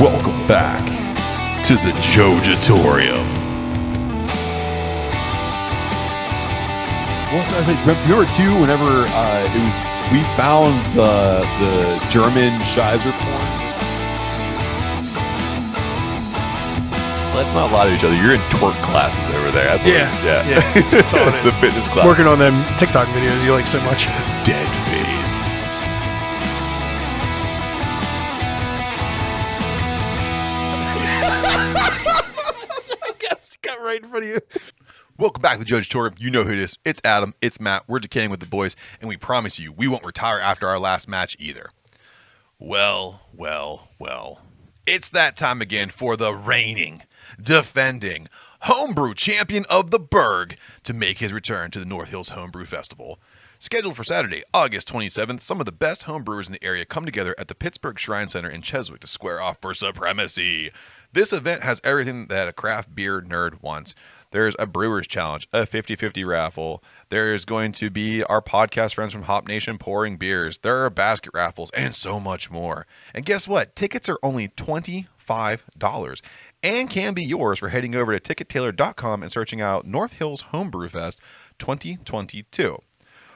Welcome back to the Jojitorium. Well, I think, remember too, whenever we found the German Scheiser porn. Let's not lie to each other. You're in twerk classes over there. That's what yeah. That's all it is. The fitness class. Working on them TikTok videos you like so much. Dead face. Got right in front of you. Welcome back to the Jojitorium. You know who it is. It's Adam. It's Matt. We're decaying with the boys, and we promise you, we won't retire after our last match either. Well. It's that time again for the reigning, defending homebrew champion of the Burgh to make his return to the North Hills Homebrew Festival. Scheduled for Saturday, August 27th, some of the best homebrewers in the area come together at the Pittsburgh Shrine Center in Cheswick to square off for supremacy. This event has everything that a craft beer nerd wants. There's a Brewers Challenge, a 50-50 raffle. There's going to be our podcast friends from Hop Nation pouring beers. There are basket raffles and so much more. And guess what? Tickets are only $25 and can be yours for heading over to tickettailor.com and searching out North Hills Homebrew Fest 2022.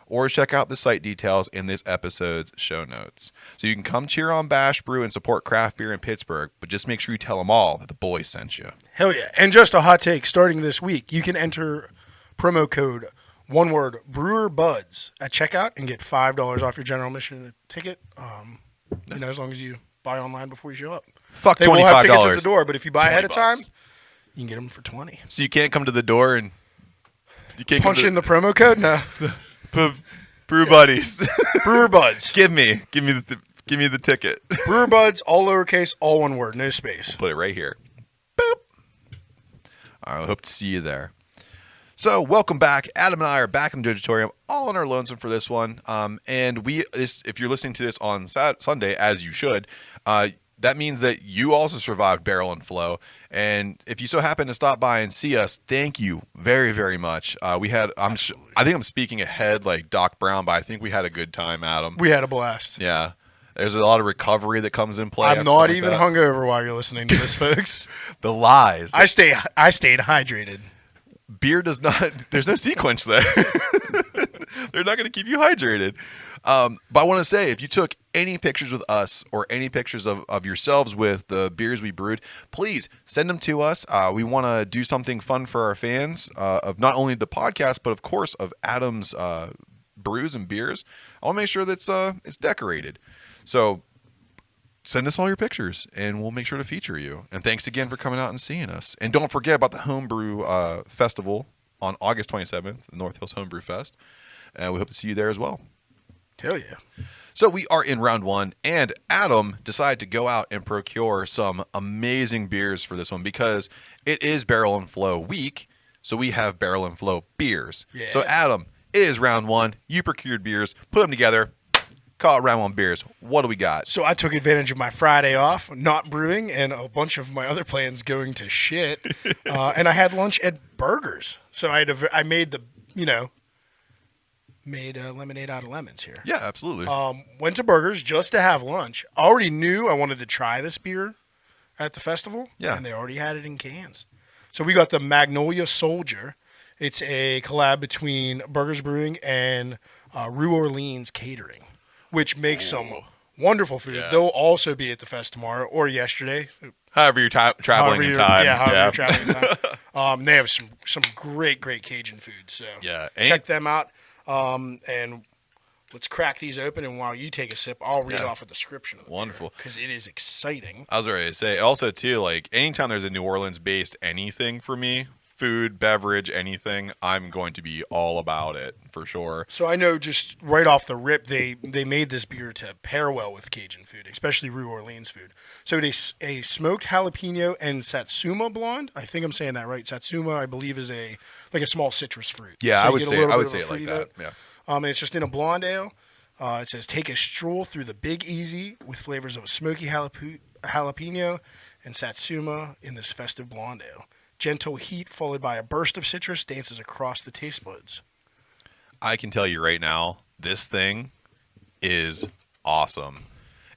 Or check out the site details in this episode's show notes. So you can come cheer on Bash Brew and support craft beer in Pittsburgh, but just make sure you tell them all that the boys sent you. Hell yeah. And just a hot take, starting this week, you can enter promo code, one word, BrewerBuds at checkout and get $5 off your general admission ticket, as long as you buy online before you show up. Fuck they $25. Will have tickets at the door, but if you buy ahead of time, $20. you can get them for $20. So you can't come to the door and you can't punch in the promo code? No. Brew buddies. Brewer Buds. Give me the ticket. Brewer Buds, all lowercase, all one word, no space. Put it right here. Boop. All right, I hope to see you there. So, welcome back. Adam and I are back in the Jojitorium, all on our lonesome for this one. And if you're listening to this on Sunday, as you should, that means that you also survived Barrel and Flow. And if you so happen to stop by and see us, thank you very, very much. I think I'm speaking ahead like Doc Brown, but I think we had a good time, Adam. We had a blast. Yeah. There's a lot of recovery that comes in play. I'm not even hungover while you're listening to this, folks. The lies. I stayed hydrated. Beer does not, there's no sequence there. They're not going to keep you hydrated. But I want to say, if you took any pictures with us or any pictures of yourselves with the beers we brewed, please send them to us. We want to do something fun for our fans of not only the podcast, but of course of Adam's brews and beers. I want to make sure that it's decorated. So send us all your pictures and we'll make sure to feature you. And thanks again for coming out and seeing us. And don't forget about the Homebrew Festival on August 27th, the North Hills Homebrew Fest. And we hope to see you there as well. Hell yeah. So we are in round one, and Adam decided to go out and procure some amazing beers for this one because it is Barrel and Flow week, so we have Barrel and Flow beers. Yeah. So Adam, it is round one. You procured beers, put them together, call it round one beers. What do we got? So I took advantage of my Friday off, not brewing, and a bunch of my other plans going to shit, and I had lunch at Burgh'ers. So I made lemonade out of lemons here. Yeah, absolutely. Went to Burgh'ers just to have lunch. Already knew I wanted to try this beer at the festival. Yeah. And they already had it in cans. So we got the Magnolia Soldier. It's a collab between Burgh'ers Brewing and Rue Orleans Catering, which makes some wonderful food. Yeah. They'll also be at the fest tomorrow or yesterday. However you're traveling in time. Yeah, however you're traveling in time. They have some great Cajun food. So check them out. And let's crack these open, and while you take a sip, I'll read off a description of the Wonderful. Because it is exciting. I was ready to say, also, too, like, anytime there's a New Orleans-based anything for me, food, beverage, anything, I'm going to be all about it, for sure. So I know just right off the rip, they made this beer to pair well with Cajun food, especially Rue Orleans food. So it is a smoked jalapeno and Satsuma blonde. I think I'm saying that right. Satsuma, I believe, is a small citrus fruit. Yeah, so I would say it like that. Yeah. And it's just in a blonde ale. It says, take a stroll through the Big Easy with flavors of smoky jalapeno and Satsuma in this festive blonde ale. Gentle heat followed by a burst of citrus dances across the taste buds. I can tell you right now, this thing is awesome.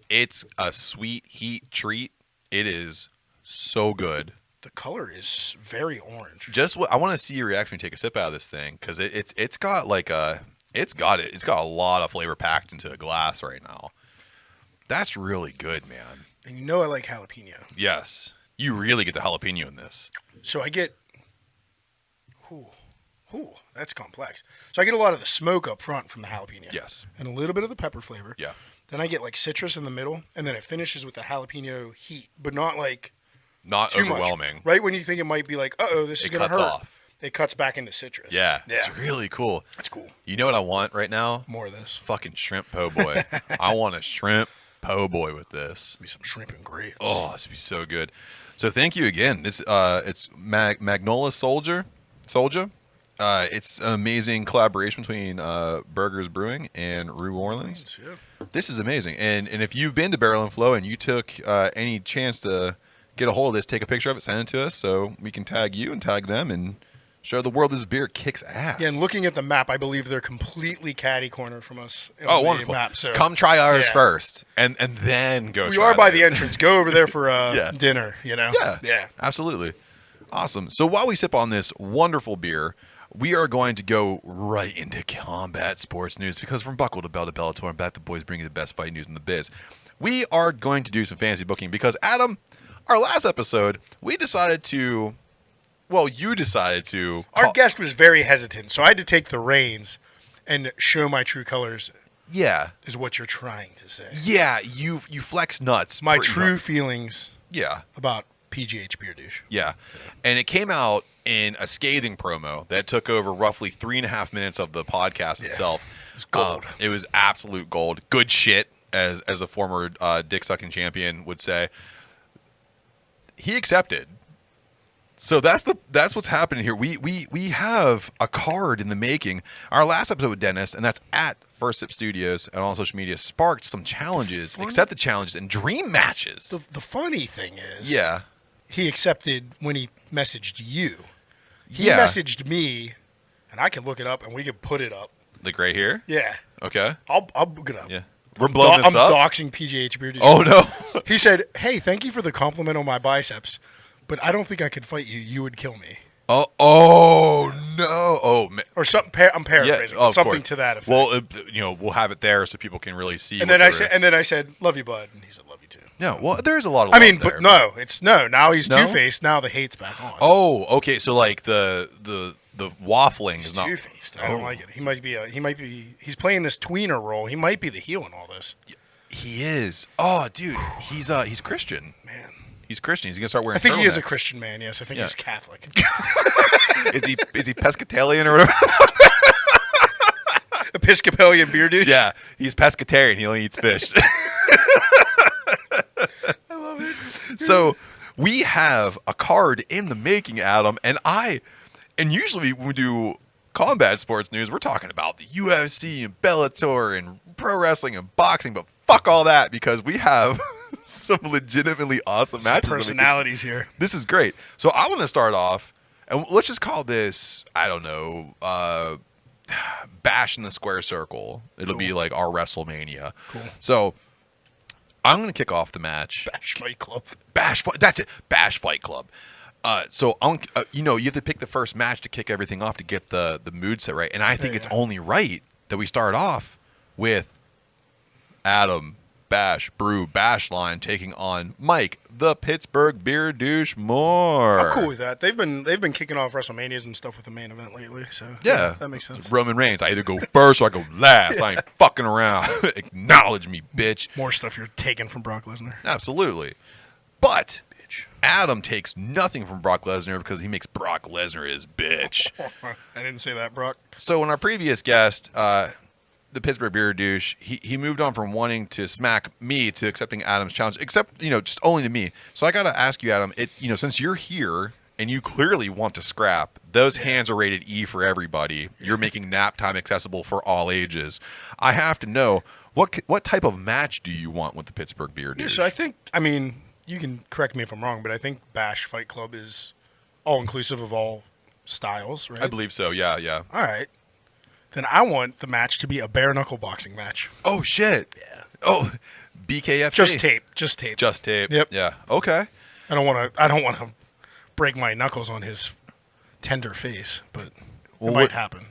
It's a sweet heat treat. It is so good. The color is very orange. I want to see your reaction when you take a sip out of this thing, because it's got a lot of flavor packed into a glass right now. That's really good, man. And you know I like jalapeno. Yes, you really get the jalapeno in this. So I get, that's complex. So I get a lot of the smoke up front from the jalapeno. Yes, and a little bit of the pepper flavor. yeah. Then I get like citrus in the middle, and then it finishes with the jalapeno heat, but not like Not too overwhelming. much. Right when you think it might be like, this is gonna hurt. Off. It cuts back into citrus. Yeah, it's really cool. That's cool. You know what I want right now? More of this. Fucking shrimp po' boy. I want a shrimp po' boy with this. Be some shrimp and grits. Oh, this would be so good. So thank you again. It's Magnolia Soldier. It's an amazing collaboration between Burgh'ers Brewing and New Orleans. Yeah. This is amazing. And if you've been to Barrel and Flow and you took any chance to get a hold of this, take a picture of it, send it to us so we can tag you and tag them and show the world this beer kicks ass. Yeah, and looking at the map, I believe they're completely catty corner from us. Oh, wonderful. Map, so. Come try ours first and then go We try are by theirs. the entrance. Go over there for dinner, you know? Yeah, absolutely. Awesome. So while we sip on this wonderful beer, we are going to go right into combat sports news, because from Buckle to Bell to Bellator and back, the boys bring you the best fight news in the biz. We are going to do some fantasy booking because, Adam, our last episode, you decided to... Our guest was very hesitant, so I had to take the reins and show my true colors. Yeah. Is what you're trying to say. Yeah, you flex nuts. My true feelings Yeah. about PGH Beer Douche. Yeah. And it came out in a scathing promo that took over roughly 3.5 minutes of the podcast itself. It's gold. It was absolute gold. Good shit, as a former dick-sucking champion would say. He accepted. So that's what's happening here. We have a card in the making. Our last episode with Dennis, and that's at First Sip Studios and on social media, sparked some challenges, accepted challenges, and dream matches. The funny thing is, he accepted when he messaged you. He messaged me, and I can look it up, and we can put it up. Like right here? Yeah. Okay. I'll look it up. Yeah. We're blowing this up? I'm doxing PGH Beer Douche. Oh, no. He said, hey, thank you for the compliment on my biceps, but I don't think I could fight you. You would kill me. Oh no! Oh, or something. I'm paraphrasing. Yeah, something to that effect. Well, we'll have it there so people can really see. And then I said, "Love you, bud," and he said, "Love you too." Yeah. Well, there's a lot of. Love there. But no. Now he's two-faced. Now the hate's back on. Oh, okay. So like the waffling is not two-faced. I don't like it. He might be. He's playing this tweener role. He might be the heel in all this. He is. Oh, dude. He's Christian. Man. He's Christian. He's gonna start wearing. I think he is a Christian man. Yes, I think he's Catholic. Is he Pescatalien or whatever? Episcopalian beer dude. Yeah, he's pescatarian. He only eats fish. I love it. So we have a card in the making, Adam, and usually when we do combat sports news, we're talking about the UFC and Bellator and pro wrestling and boxing, but fuck all that, because we have some legitimately awesome matches. Personalities here. This is great. So I want to start off, and let's just call this, I don't know, Bash in the Square Circle. It'll be like our WrestleMania. Cool. So I'm going to kick off the match. Bash Fight Club. That's it. Bash Fight Club. So you have to pick the first match to kick everything off to get the mood set right. And I think it's only right that we start off with Adam Bash line taking on Mike, the Pittsburgh Beer Douche Moore. I'm cool with that. They've been kicking off WrestleManias and stuff with the main event lately. So yeah, that makes sense. Roman Reigns. I either go first or I go last. I ain't fucking around. Acknowledge me, bitch. More stuff you're taking from Brock Lesnar. Absolutely. But Adam takes nothing from Brock Lesnar because he makes Brock Lesnar his bitch. I didn't say that, Brock. So when our previous guest, the Pittsburgh Beer Douche, he moved on from wanting to smack me to accepting Adam's challenge, except, just only to me. So I got to ask you, Adam, since you're here and you clearly want to scrap, those hands are rated E for everybody. You're making nap time accessible for all ages. I have to know, what type of match do you want with the Pittsburgh Beer Douche? So you can correct me if I'm wrong, but I think Bash Fight Club is all-inclusive of all styles, right? I believe so, yeah. All right. then I want the match to be a bare knuckle boxing match. Oh shit. Yeah. Oh, BKFC. Just tape. Just tape. Just tape. Yep. Yeah. Okay. I don't want to break my knuckles on his tender face, but it might happen.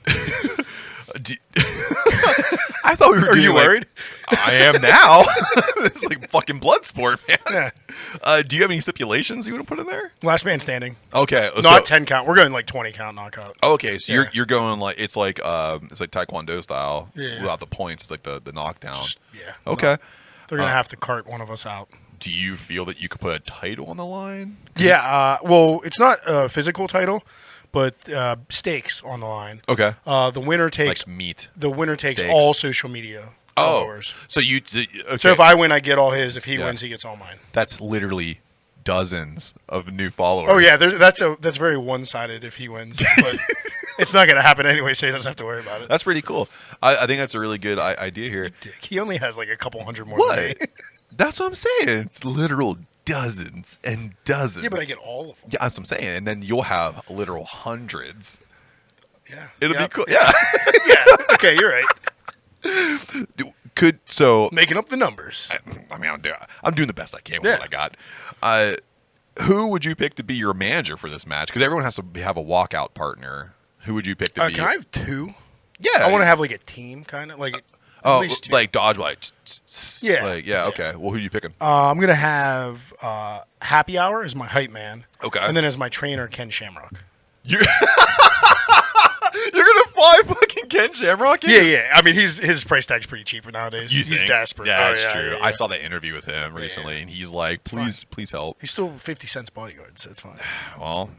I thought we were. Are you like, worried? I am now. It's like fucking blood sport, man. Yeah. Do you have any stipulations you want to put in there? Last man standing. Okay. Not 10 count. We're going like 20 count knockout. Okay, so Yeah. you're going like it's like Taekwondo style Yeah. without the points. It's like the knockdown. Yeah. Okay. They're going to have to cart one of us out. Do you feel that you could put a title on the line? Yeah. Well, it's not a physical title, but stakes on the line. Okay. The winner takes Like meat. the winner takes Stakes. all social media followers. So you okay. So if I win, I get all his. If he Yeah. wins, he gets all mine. That's literally dozens of new followers. Oh yeah, that's very one-sided if he wins, but it's not going to happen anyway, so he doesn't have to worry about it. That's pretty cool. I think that's a really good idea here. Dick. He only has like a couple hundred more. What? Than me. That's what I'm saying. It's literal dozens and dozens. Yeah, but I get all of them. Yeah, that's what I'm saying. And then you'll have literal hundreds. Yeah, It'll Yep. be cool. Yeah. Yeah. Okay, you're right. Making up the numbers. I mean, I'm doing the best I can with Yeah. what I got. Who would you pick to be your manager for this match? Because everyone has to have a walkout partner. Who would you pick to be? Can I have two? Yeah. I want to have like a team, kind of like. Oh, at least two. like dodge, like. Yeah. Like, yeah. Okay. Well, who are you picking? I'm gonna have Happy Hour as my hype man. Okay. And then as my trainer, Ken Shamrock. You're gonna fly fucking Ken Shamrock? in? Yeah. I mean, his price tag's pretty cheap nowadays. You He's think? desperate. Yeah, Oh, that's true. yeah. I saw that interview with him recently, and he's like, "Please help." He's still 50 cents bodyguard, so it's fine. Well,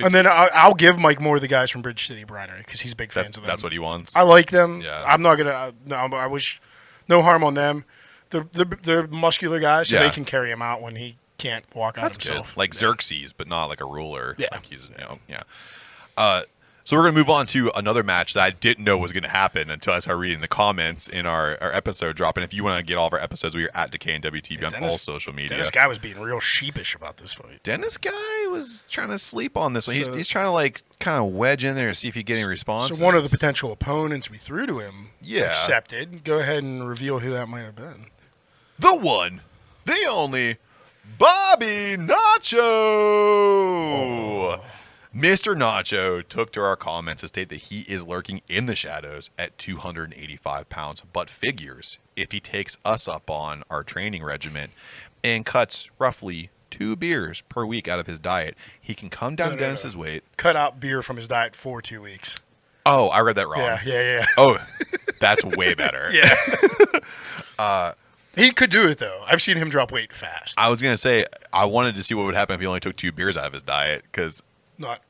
And then I'll give Mike Moore the guys from Bridge City Brinery because he's big fans of them. that's what he wants. I like them. Yeah. I'm not gonna. No, I wish no harm on them. They're muscular guys, so Yeah. they can carry him out when he can't walk out That's himself. good. Like Xerxes, but not like a ruler. Yeah. Like he's, yeah. So we're going to move on to another match that I didn't know was going to happen until I started reading the comments in our episode drop. And if you want to get all of our episodes, we are at Decay and WTB on all social media. This guy was being real sheepish about this fight. Dennis guy was trying to sleep on this one. So- He's trying to like kind of wedge in there and see if he get any responses. So one of the potential opponents we threw to him Yeah. accepted. Go ahead and reveal who that might have been. The one, the only, Bobby Nacho. Mr. Nacho took to our comments to state that he is lurking in the shadows at 285 pounds, but figures if he takes us up on our training regimen and cuts roughly 2 beers per week out of his diet, he can come down No. Dennis's weight. Cut out beer from his diet for 2 weeks. Oh, I read that wrong. Yeah. Oh, that's way better. Yeah. He could do it, though. I've seen him drop weight fast. I was going to say, I wanted to see what would happen if he only took 2 beers out of his diet, because Not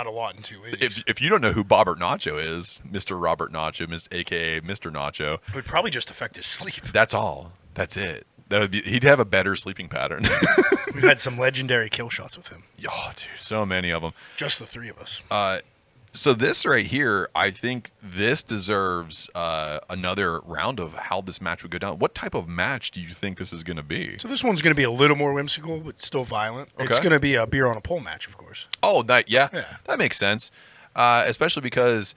a lot in 2 weeks. if you don't know who Bobbert Nacho is, Mr. Robert Nacho, a.k.a. Mr. Nacho, It would probably just affect his sleep. that's all. That's it. He'd have a better sleeping pattern. We've had some legendary kill shots with him. Oh, dude, so many of them. Just the 3 of us. So this right here, I think this deserves another round of how this match would go down. What type of match do you think this is going to be? So this one's going to be a little more whimsical, but still violent. It's Okay. going to be a beer on a pole match, of course. Oh, yeah, Yeah. that makes sense. Especially because,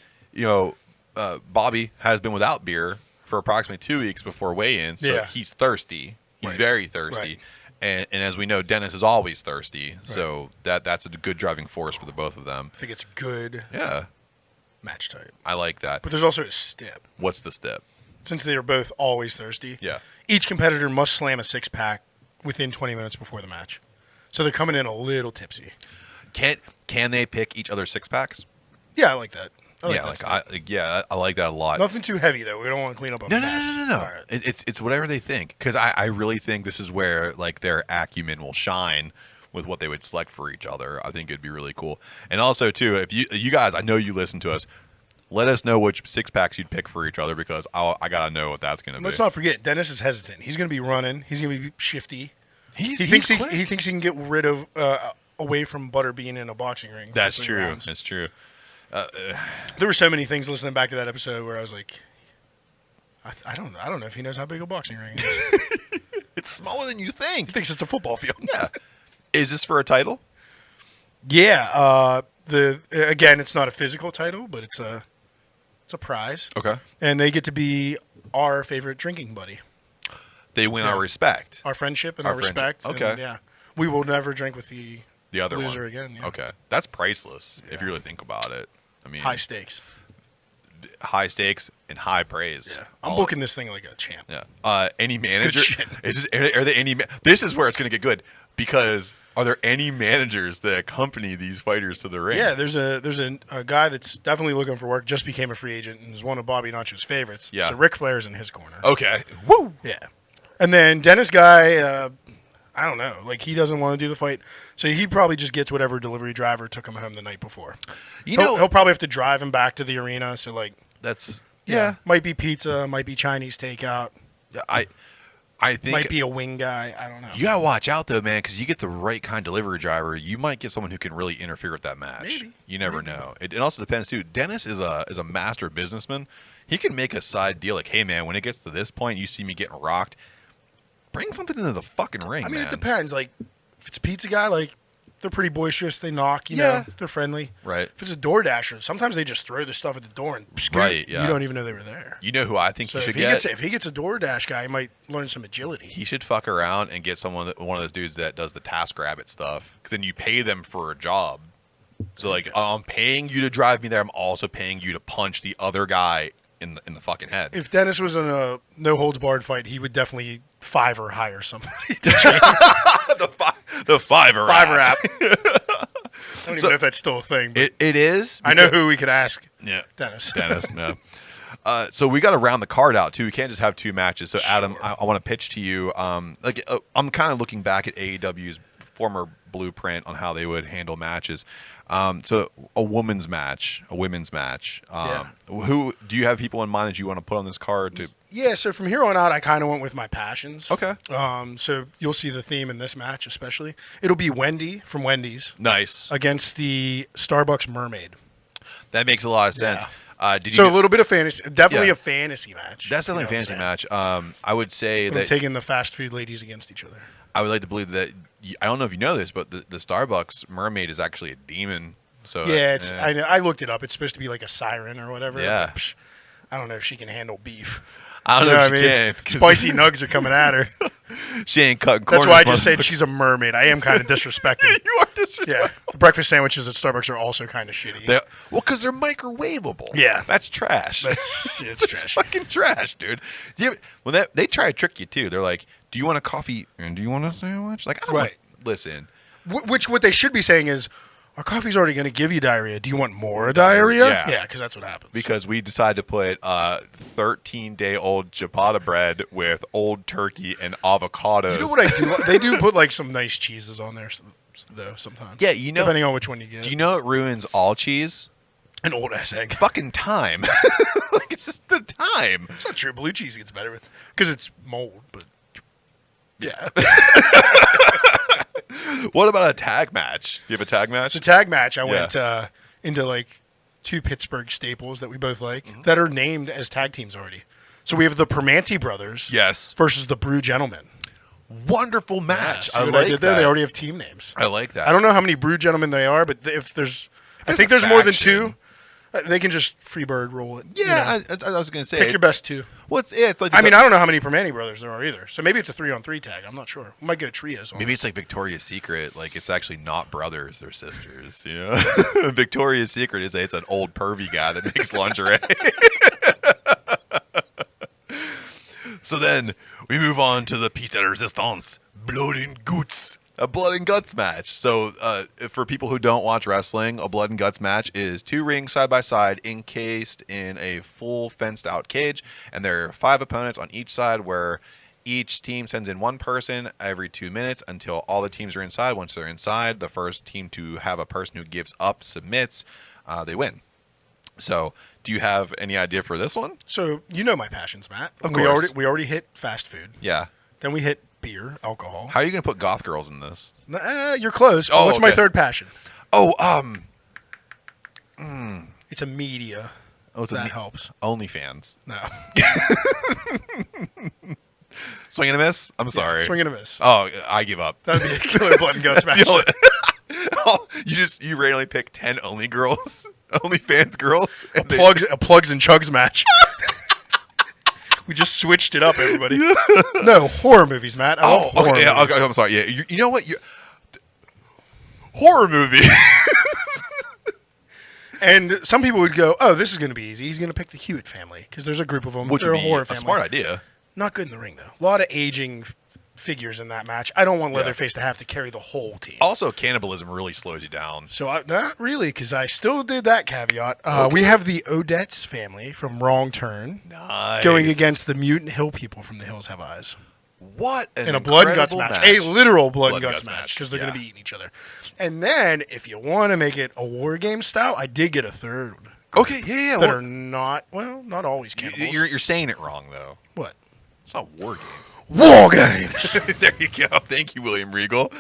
Bobby has been without beer for approximately 2 weeks before weigh-in, so Yeah. he's thirsty. He's Right. very thirsty. Right. And as we know, Dennis is always thirsty, so that's a good driving force for the both of them. I think it's a good Yeah, match type. I like that. But there's also a step. What's the step? Since they are both always thirsty, Yeah. each competitor must slam a 6-pack within 20 minutes before the match. So they're coming in a little tipsy. Can they pick each other's 6-packs? Yeah, I like that. I like Yeah, that. I like that a lot. Nothing too heavy, though. We don't want to clean up a No. mess. All right. It's whatever they think, because I really think this is where like their acumen will shine with what they would select for each other. I think it'd be really cool. And also too, if you guys, I know you listen to us, let us know which 6-packs you'd pick for each other, because I gotta know what that's gonna be. Let's not forget, Dennis is hesitant. He's going to be running. He's going to be shifty. He He thinks he can get rid of away from Butter being in a boxing ring. for That's 3 true. rounds. That's true. There were so many things listening back to that episode where I was like, I don't know if he knows how big a boxing ring is. It's smaller than you think. He thinks it's a football field. Yeah. Is this for a title? Yeah. Again, it's not a physical title, but it's a It's a prize. Okay. And they get to be our favorite drinking buddy. They win our respect. Our friendship and our respect. Okay. And, yeah. We will never drink with the other loser one again. Yeah. Okay. That's priceless if you really think about it. I mean, High stakes. High stakes and high praise. Yeah. I'm booking this thing like a champ. Yeah. Any manager? shit. Are there any? This is where it's going to get good because are there any managers that accompany these fighters to the ring? Yeah, there's a guy that's definitely looking for work. Just became a free agent and is one of Bobby Nacho's favorites. Yeah. So Ric Flair's in his corner. Okay. Woo. Yeah. And then Dennis guy, I don't know. Like, he doesn't want to do the fight. So he probably just gets whatever delivery driver took him home the night before. He'll probably have to drive him back to the arena. So, like, that's, might be pizza, might be Chinese takeout. I think might be a wing guy. I don't know. You gotta watch out though, man, because you get the right kind of delivery driver, you might get someone who can really interfere with that match. Maybe. You never know. It also depends too. Dennis is a master businessman. He can make a side deal like, hey man, when it gets to this point, you see me getting rocked, bring something into the fucking ring. I mean, man. it depends. Like, if it's a pizza guy, like, they're pretty boisterous. They knock, you know. They're friendly. Right. If it's a door dasher, sometimes they just throw the stuff at the door and scoot. Right, yeah. You don't even know they were there. You know who I think So he should if he gets a door dash guy, he might learn some agility. He should fuck around and get one of those dudes that does the task rabbit stuff. Because then you pay them for a job. So like, I'm paying you to drive me there. I'm also paying you to punch the other guy in the fucking head. If Dennis was in a no holds barred fight, he would definitely five or hire somebody to train. the fiver app. I don't even know if that's still a thing. But it is. I know who we could ask. Yeah, Dennis. Yeah. So we got to round the card out too. We can't just have two matches. So Adam, I want to pitch to you. I'm kind of looking back at AEW's former blueprint on how they would handle matches. So a women's match. Who do you have people in mind that you want to put on this card to? Yeah, so from here on out, I kind of went with my passions. Okay. So you'll see the theme in this match, especially. It'll be Wendy from Wendy's. Nice. Against the Starbucks Mermaid. That makes a lot of sense. Yeah. A little bit of fantasy. Definitely a fantasy match. That's definitely a fantasy match. I would say that taking the fast food ladies against each other. I would like to believe that. I don't know if you know this, but the Starbucks Mermaid is actually a demon. So yeah, I looked it up. It's supposed to be like a siren or whatever. Yeah. But, I don't know if she can handle beef. I don't know if she can. Spicy nugs are coming at her. She ain't cutting corners. That's why I just said she's a mermaid. I am kind of disrespecting. You are disrespecting. Yeah. The breakfast sandwiches at Starbucks are also kind of shitty. Because they're microwavable. Yeah. That's trash. It's That's trash. fucking trash, dude. They try to trick you, too. They're like, do you want a coffee and do you want a sandwich? Like, I don't listen. What they should be saying is, our coffee's already going to give you diarrhea. Do you want more diarrhea? Yeah, because that's what happens. Because we decided to put 13-day-old ciabatta bread with old turkey and avocados. You know what I do? They do put like some nice cheeses on there, though, sometimes. Yeah, depending on which one you get. Do you know what ruins all cheese? An old-ass egg. Fucking time. Like, it's just the time. It's not true. Blue cheese gets better because it's mold, but yeah. What about a tag match? You have a tag match? It's a tag match. I went into like two Pittsburgh staples that we both like that are named as tag teams already. So we have the Permanti brothers versus the Brew Gentlemen. Wonderful match. I like that. They already have team names. I like that. I don't know how many Brew Gentlemen they are, but I think there's more than two. They can just freebird roll it. Yeah, I was going to say. Pick your best two. It's like. I don't know how many Permanti brothers there are either. So maybe it's a 3-on-3 tag. I'm not sure. We might get a trios on Maybe it's like Victoria's Secret. Like, it's actually not brothers, they're sisters. You know? Victoria's Secret is it's an old pervy guy that makes lingerie. So then we move on to the piece de resistance, Blood and Guts. A blood and guts match. So for people who don't watch wrestling, a blood and guts match is two rings side by side encased in a full fenced out cage. And there are 5 opponents on each side where each team sends in one person every 2 minutes until all the teams are inside. Once they're inside, the first team to have a person who gives up submits, they win. So do you have any idea for this one? So you know my passions, Matt. Of course. We already hit fast food. Yeah. Then we hit beer, alcohol. How are you going to put goth girls in this? You're close. Oh, what's my third passion? It's a media. Oh, that helps. OnlyFans. No. Swing and a miss? I'm sorry. Swing and a miss. Oh, I give up. That'd be a killer blood and guts match. You randomly pick 10 only girls. OnlyFans girls. A plugs and chugs match. We just switched it up, everybody. No, horror movies, Matt. I love horror movies. Okay, I'm sorry. Yeah, you know what? Horror movie. And some people would go, "Oh, this is going to be easy. He's going to pick the Hewitt family because there's a group of them. Which They're would a be horror a family. smart idea. Not good in the ring though. A lot of aging figures in that match. I don't want Leatherface to have to carry the whole team. Also, cannibalism really slows you down. So not really, because I still did that caveat. We have the Odets family from Wrong Turn going against the Mutant Hill people from The Hills Have Eyes. What in a blood and guts match. A literal blood and guts match, because they're going to be eating each other. And then, if you want to make it a war game style, I did get a third. Okay, yeah. That are not always cannibals. You're saying it wrong, though. What? It's not war game. War games! There you go. Thank you, William Regal.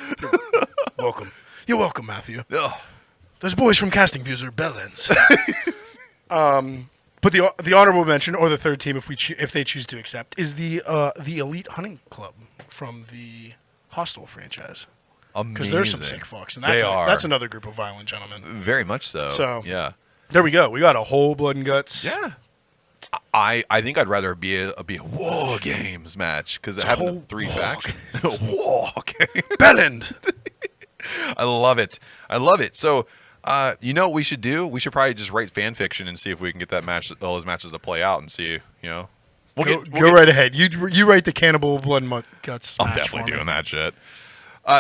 Welcome. You're welcome, Matthew. Ugh. Those boys from Casting Views are bellends. But the honorable mention, or the third team, if they choose to accept, is the Elite Hunting Club from the Hostel franchise. Amazing. Because there's some sick fucks, and that's another group of violent gentlemen. Very much so. So yeah, there we go. We got a whole blood and guts. Yeah. I think I'd rather be a war games match because it happened to 3 factions. War game. Bellend. I love it. So, you know what we should do? We should probably just write fan fiction and see if we can get all those matches to play out and see, We'll go right ahead. You write the Cannibal Blood and Guts I'm match definitely for doing me. that shit.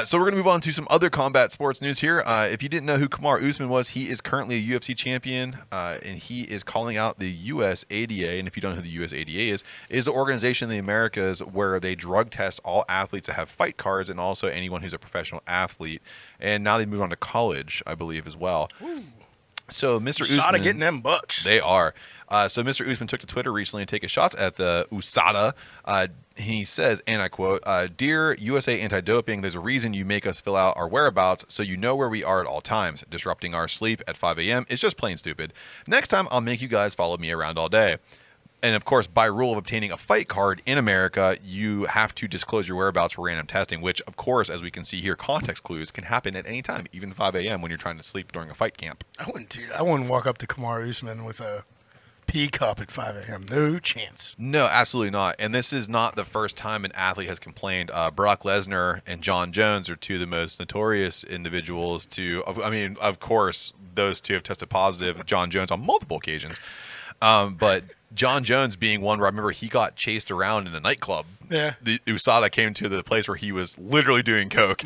So we're going to move on to some other combat sports news here. If you didn't know who Kamaru Usman was, he is currently a UFC champion, and he is calling out the USADA. And if you don't know who the USADA is the organization in the Americas where they drug test all athletes that have fight cards and also anyone who's a professional athlete. And now they move on to college, I believe, as well. Ooh. So Mr. Usman, getting them bucks. They are. So Mr. Usman took to Twitter recently to take his shots at the USADA. He says, and I quote, "Dear USA Anti-Doping, there's a reason you make us fill out our whereabouts so you know where we are at all times. Disrupting our sleep at 5 a.m. is just plain stupid. Next time, I'll make you guys follow me around all day." And of course, by rule of obtaining a fight card in America, you have to disclose your whereabouts for random testing, which, of course, as we can see here, context clues can happen at any time, even 5 a.m. when you're trying to sleep during a fight camp. I wouldn't walk up to Kamaru Usman with a pea cup at 5 a.m. No chance. No, absolutely not. And this is not the first time an athlete has complained. Brock Lesnar and John Jones are two of the most notorious individuals of course, those two have tested positive. John Jones on multiple occasions. But John Jones being one where I remember he got chased around in a nightclub. Yeah. The USADA came to the place where he was literally doing coke.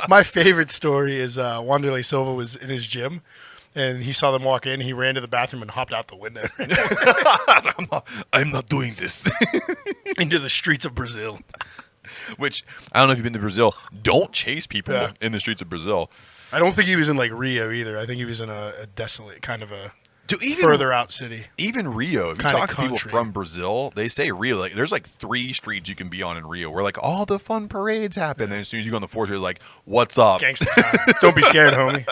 My favorite story is Wanderlei Silva was in his gym, and he saw them walk in. He ran to the bathroom and hopped out the window. I'm not doing this. Into the streets of Brazil. Which, I don't know if you've been to Brazil. Don't chase people in the streets of Brazil. I don't think he was in Rio either. I think he was in a desolate kind of a further out city. Even Rio, if you talk to people from Brazil, they say Rio, there's 3 streets you can be on in Rio where all the fun parades happen. And as soon as you go on the 4th, you're like, what's up? Gangsta time. Don't be scared, homie.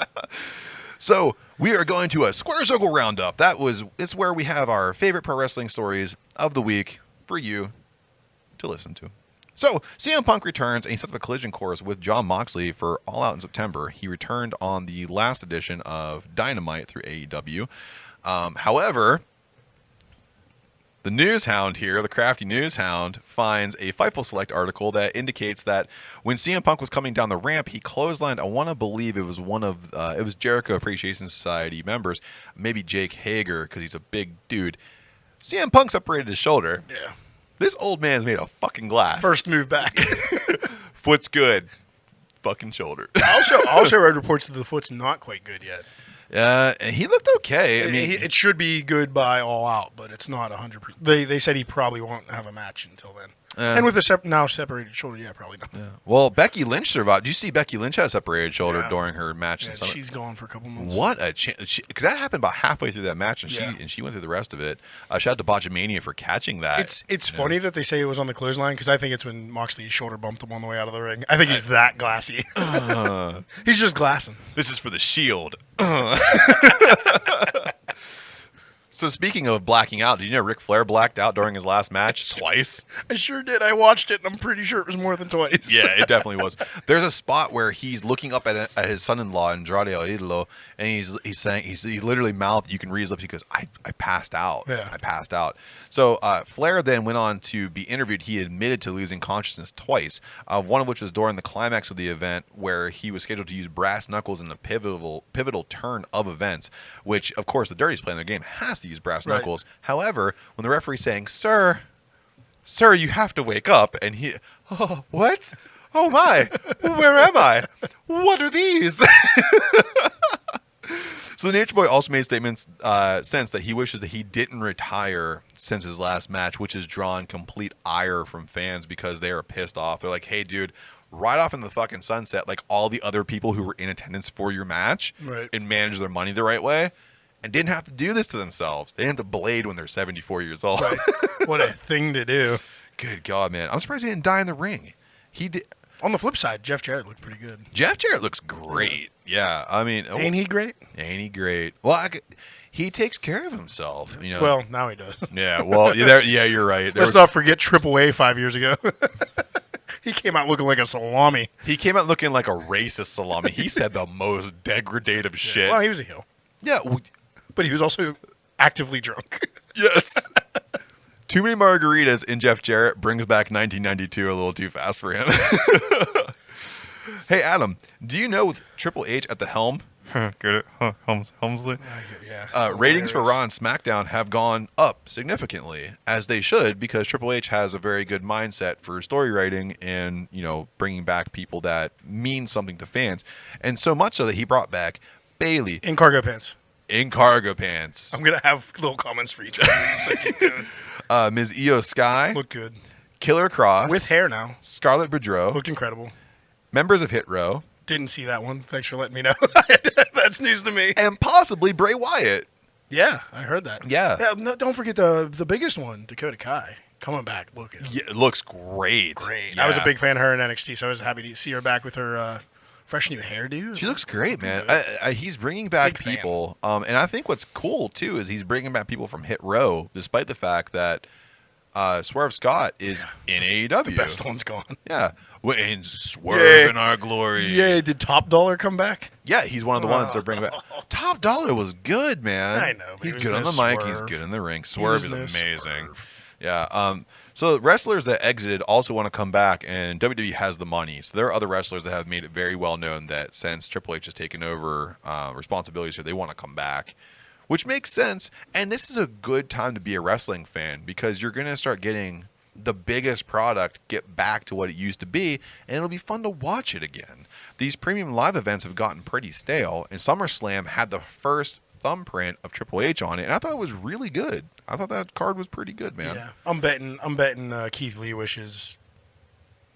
So we are going to a Square Circle Roundup. It's where we have our favorite pro wrestling stories of the week for you to listen to. So CM Punk returns and he sets up a collision course with Jon Moxley for All Out in September. He returned on the last edition of Dynamite through AEW. However, the news hound here, the crafty news hound, finds a Fightful Select article that indicates that when CM Punk was coming down the ramp, he clotheslined, I want to believe it was it was Jericho Appreciation Society members, maybe Jake Hager, because he's a big dude. CM Punk separated his shoulder. Yeah. This old man's made of fucking glass. First move back. Foot's good. Fucking shoulder. Also read reports that the foot's not quite good yet. He looked okay. It should be good by All Out, but it's not 100%. They said he probably won't have a match until then. And with a now separated shoulder, probably not. Yeah. Well, Becky Lynch survived. Do you see Becky Lynch had a separated shoulder during her match? Yeah, she's gone for a couple months. What a chance! Because that happened about halfway through that match, and she went through the rest of it. Shout out to Botchamania for catching that. It's funny that they say it was on the clothesline because I think it's when Moxley's shoulder bumped him on the way out of the ring. I think he's that glassy. He's just glassing. This is for the Shield. So speaking of blacking out, did you know Ric Flair blacked out during his last match twice? I sure did. I watched it, and I'm pretty sure it was more than twice. Yeah, it definitely was. There's a spot where he's looking up at his son-in-law, Andrade El Idolo, and he's saying, he literally mouthed, you can read his lips, he goes, I passed out. Yeah. I passed out. So Flair then went on to be interviewed. He admitted to losing consciousness twice, one of which was during the climax of the event where he was scheduled to use brass knuckles in the pivotal turn of events, which, of course, the dirtiest player in the game has to use brass knuckles. However, when the referee's saying, sir, you have to wake up, and he, oh, what? Oh my, where am I? What are these? So the Nature Boy also made statements since that he wishes that he didn't retire since his last match, which has drawn complete ire from fans because they are pissed off. They're like, hey, dude, ride off in the fucking sunset like all the other people who were in attendance for your match and manage their money the right way and didn't have to do this to themselves. They didn't have to blade when they're 74 years old. Right. What a thing to do. Good God, man. I'm surprised he didn't die in the ring. He did. On the flip side, Jeff Jarrett looked pretty good. Jeff Jarrett looks great. Yeah, I mean, Ain't he great? Ain't he great? Well, he takes care of himself. You know. Well, now he does. Yeah. Well, yeah, you're right. Let's not forget Triple A 5 years ago. He came out looking like a salami. He came out looking like a racist salami. He said the most degradative shit. Well, he was a heel. Yeah, but he was also actively drunk. Yes. Too many margaritas in Jeff Jarrett brings back 1992 a little too fast for him. Hey, Adam, do you know with Triple H at the helm? Get it? Helmsley? Yeah. Ratings for Raw and SmackDown have gone up significantly, as they should, because Triple H has a very good mindset for story writing and, bringing back people that mean something to fans. And so much so that he brought back Bayley. In cargo pants. In cargo pants. I'm going to have little comments for each one. Ms. Io Sky. Looked good. Killer Cross. With hair now. Scarlett Bordeaux. Looked incredible. Members of Hit Row. Didn't see that one. Thanks for letting me know. That's news to me. And possibly Bray Wyatt. Yeah, I heard that. Yeah. No, don't forget the biggest one, Dakota Kai. Coming back looking. Yeah, it looks great. Yeah. I was a big fan of her in NXT, so I was happy to see her back with her fresh new hairdo. She looks great, man. He's bringing back people. And I think what's cool, too, is he's bringing back people from Hit Row, despite the fact that Swerve Scott is in AEW. The best one's gone. Yeah. And Swerve in our glory. Yeah, did Top Dollar come back? Yeah, he's one of the ones they're bringing back. Top Dollar was good, man. I know. He's good on the mic. Swerve. He's good in the ring. Swerve is amazing. Swerve. Yeah. So wrestlers that exited also want to come back, and WWE has the money. So there are other wrestlers that have made it very well known that since Triple H has taken over responsibilities here, they want to come back, which makes sense. And this is a good time to be a wrestling fan because you're going to start getting the biggest product get back to what it used to be, and it'll be fun to watch it again. These premium live events have gotten pretty stale, and SummerSlam had the first thumbprint of Triple H on it, and I thought it was really good. I thought that card was pretty good, man. Yeah, I'm betting Keith Lee wishes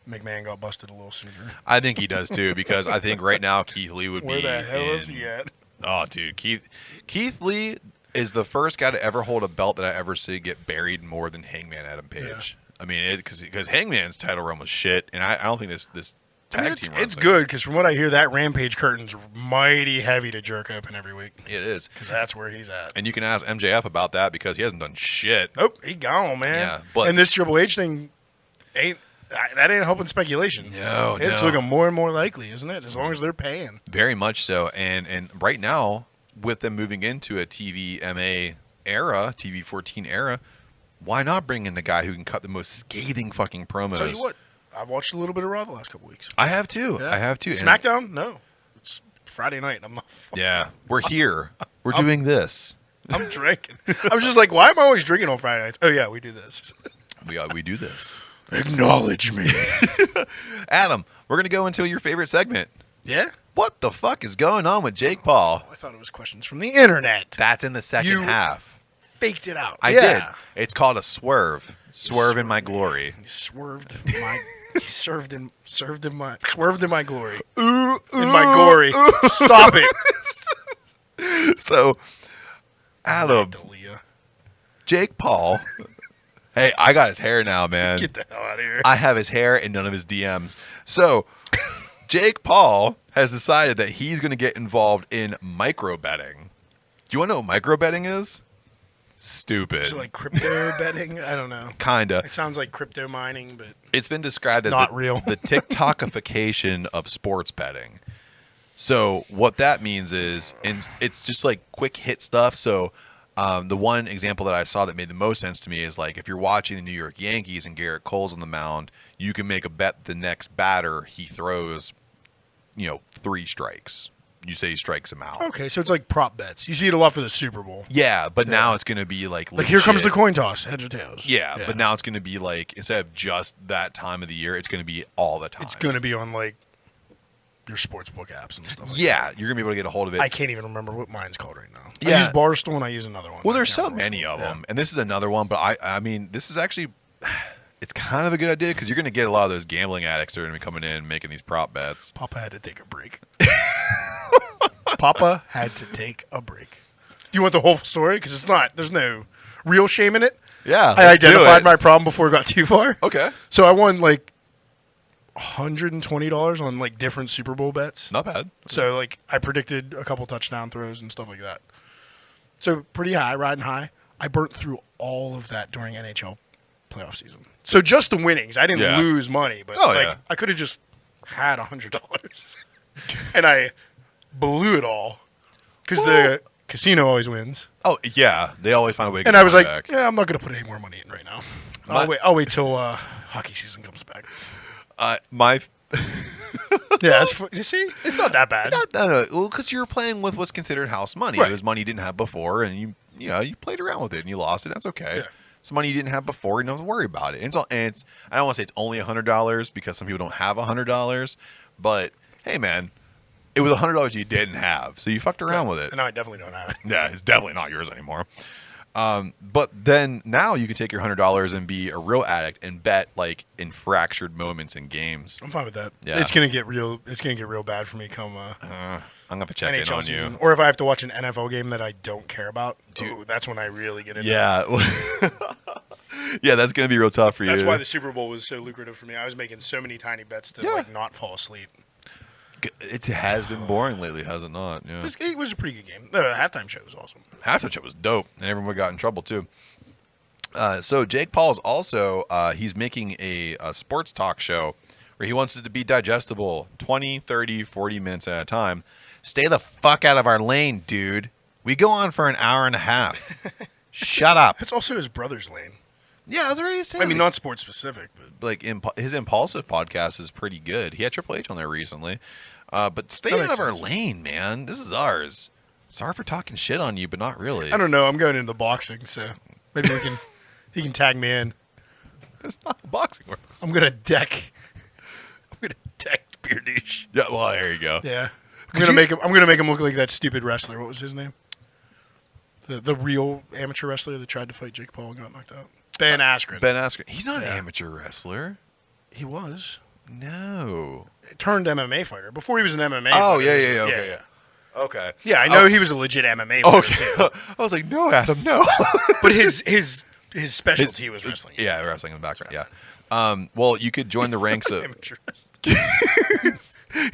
McMahon got busted a little sooner. I think he does too, because I think right now Keith Lee would Where be. Where the hell is he at? Oh, dude, Keith Lee is the first guy to ever hold a belt that I ever see get buried more than Hangman Adam Page. Yeah. I mean, because Hangman's title run was shit, and I don't think this tag team. It's good because from what I hear, that Rampage curtain's mighty heavy to jerk open every week. It is because that's where he's at. And you can ask MJF about that because he hasn't done shit. Nope, he gone, man. Yeah, and this Triple H thing ain't helping speculation. No, it's looking more and more likely, isn't it? As long as they're paying. Very much so, and right now with them moving into a TVMA era, TV 14 era. Why not bring in the guy who can cut the most scathing fucking promos? Tell you what, I've watched a little bit of Raw the last couple weeks. I have too. Yeah. I have too. SmackDown? No. It's Friday night. I'm not. Yeah, we're here. We're doing this. I'm drinking. I was just like, why am I always drinking on Friday nights? Oh yeah, we do this. We do this. Acknowledge me. Adam, we're gonna go into your favorite segment. Yeah. What the fuck is going on with Jake Paul? I thought it was questions from the internet. That's in the second half. Faked it out. I did. It's called a swerve. Swerve in my glory. He swerved my. He served in my glory. Ooh, in my glory. Ooh. Stop it. So, Adam, Jake Paul. Hey, I got his hair now, man. Get the hell out of here. I have his hair and none of his DMs. So, Jake Paul has decided that he's going to get involved in micro betting. Do you want to know what micro betting is? stupid. Is it like crypto betting? I don't know. Kinda. It sounds like crypto mining, but It's been described as not real. the TikTokification of sports betting. So what that means is, and it's just like quick hit stuff. So the one example that I saw that made the most sense to me is like if you're watching the New York Yankees and Garrett Cole's on the mound, you can make a bet the next batter he throws, 3 strikes. You say he strikes him out. Okay, so it's like prop bets. You see it a lot for the Super Bowl. Yeah, but now it's going to be like here comes the legit. coin toss, heads or tails. Yeah, but now it's going to be like instead of just that time of the year, it's going to be all the time. It's going to be on like your sportsbook apps and stuff. Yeah, you're going to be able to get a hold of it. I can't even remember what mine's called right now. Yeah. I use Barstool and I use another one. Well, I there's can't so remember many which of one. them, and this is another one. But I mean, this is actually, it's kind of a good idea because you're going to get a lot of those gambling addicts that are going to be coming in and making these prop bets. Papa had to take a break. Papa had to take a break. Do you want the whole story? Because there's no real shame in it. Yeah, I let's do identified it. my problem before it got too far. Okay, So I won like $120 on like different Super Bowl bets. not bad. So like I predicted a couple touchdown throws and stuff like that. So pretty high, riding high. I burnt through all of that during NHL playoff season. So just the winnings. I didn't Yeah. lose money, but Oh, like yeah. I could have just had $100. And I blew it all because the casino always wins. Oh yeah, they always find a way to get And I was money like, back. yeah, I'm not going to put any more money in right now. My- I'll wait till hockey season comes back. My Yeah, you see, it's not that bad. no, well, because you're playing with what's considered house money. Right. It was money you didn't have before, and you played around with it and you lost it. That's okay. Yeah. It's money you didn't have before. You don't have to worry about it. And it's I don't want to say it's only $100 because some people don't have $100, but hey, man, it was $100 you didn't have, so you fucked around with it. And I definitely don't have it. Yeah, it's definitely not yours anymore. But then now you can take your $100 and be a real addict and bet like in fractured moments in games. I'm fine with that. Yeah. It's gonna get real. It's gonna get real bad for me come I'm gonna have to check in NHL on season, you. or if I have to watch an NFL game that I don't care about. Dude, that's when I really get into it. Yeah. Yeah, that's gonna be real tough for you. That's why the Super Bowl was so lucrative for me. I was making so many tiny bets to like not fall asleep. It has been boring lately, has it not? Yeah. It was a pretty good game. The halftime show was awesome. Halftime show was dope, and everyone got in trouble too. So Jake Paul is also he's making a sports talk show where he wants it to be digestible, 20, 30, 40 minutes at a time. Stay the fuck out of our lane, dude. We go on for an hour and a half. Shut up. That's also his brother's lane. Yeah, I was already saying. I mean, not sports specific, but like his Impulsive podcast is pretty good. He had Triple H on there recently. But stay That out makes of our sense. lane, man. This is ours. Sorry for talking shit on you, but not really. I don't know. I'm going into boxing, so maybe he can tag me in. That's not how boxing works. I'm gonna deck Beer Douche. Yeah, well, there you go. Yeah, I'm gonna make him look like that stupid wrestler. What was his name? The real amateur wrestler that tried to fight Jake Paul and got knocked out. Ben Askren. Ben Askren. He's not an Yeah. amateur wrestler. He was No. turned MMA fighter before he was an MMA. Oh, fighter. yeah. Okay. Okay. Yeah, I know he was a legit MMA fighter too. Okay. I was like, no, Adam, no. But his specialty was wrestling. Yeah, wrestling in the background. Yeah. Well, you could join the ranks of. Amateur. He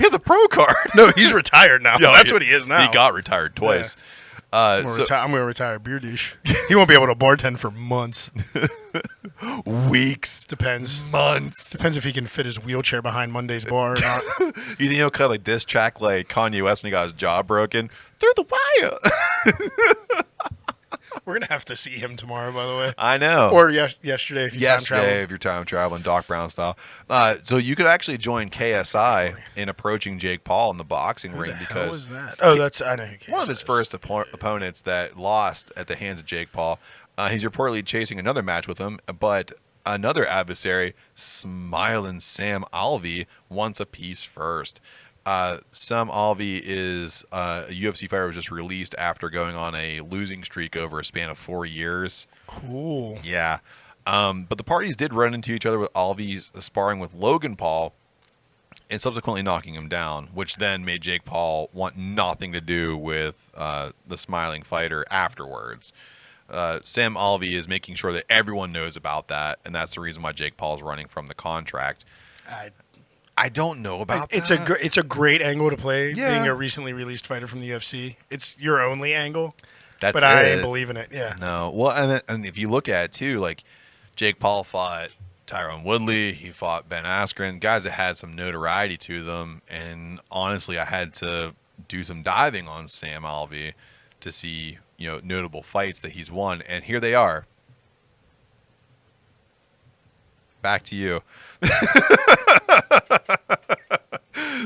has a pro card. No, he's retired now. Yeah, That's what he is now. He got retired twice. I'm going to retire Beer Douche. He won't be able to bartend for months. Weeks, Depends. months. Depends if he can fit his wheelchair behind Monday's bar or not. You think he'll cut like this track like Kanye West when he got his jaw broken through the wire? We're going to have to see him tomorrow, by the way. I know. Or yesterday if you time travel. Yesterday, if you're time traveling, Doc Brown style. So you could actually join KSI in approaching Jake Paul in the boxing ring Who the because hell is that? Oh, I know who one of his first opponents that lost at the hands of Jake Paul. He's reportedly chasing another match with him, but another adversary, Smiling Sam Alvey, wants a piece first. Sam Alvey is a UFC fighter who was just released after going on a losing streak over a span of 4 years. Cool. Yeah. But the parties did run into each other with Alvey sparring with Logan Paul and subsequently knocking him down, which then made Jake Paul want nothing to do with the smiling fighter afterwards. Sam Alvey is making sure that everyone knows about that, and that's the reason why Jake Paul is running from the contract. I don't know about that. It's a great angle to play, Yeah. being a recently released fighter from the UFC. It's your only angle. That's but it. I ain't believing it. Yeah. No. Well, and if you look at it too, like Jake Paul fought Tyrone Woodley, he fought Ben Askren, guys that had some notoriety to them. And honestly, I had to do some diving on Sam Alvey to see, notable fights that he's won. And here they are. Back to you.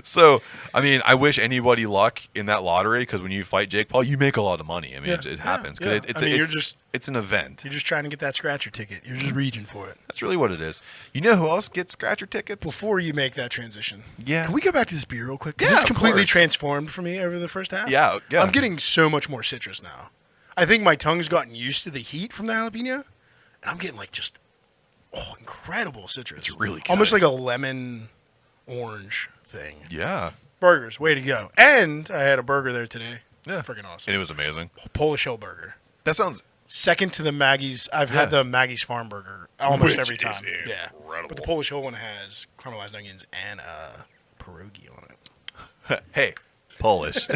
So, I mean, I wish anybody luck in that lottery because when you fight Jake Paul, you make a lot of money. I mean, it happens because it's an event. You're just trying to get that scratcher ticket. You're just reaching for it. That's really what it is. You know who else gets scratcher tickets? Before you make that transition. Yeah. Can we go back to this beer real quick? Because Yeah, it's completely of course. transformed for me over the first half. Yeah. I'm getting so much more citrus now. I think my tongue's gotten used to the heat from the jalapeno, and I'm getting incredible citrus. It's really good. Almost like a lemon orange thing. Yeah. Burghers, way to go. And I had a burger there today. Yeah. Freaking awesome. And it was amazing. Polish Hill burger. That sounds... Second to the Maggie's. I've had the Maggie's Farm burger almost Which every time. is Yeah. incredible. But the Polish Hill one has caramelized onions and pierogi on it. Hey, Polish.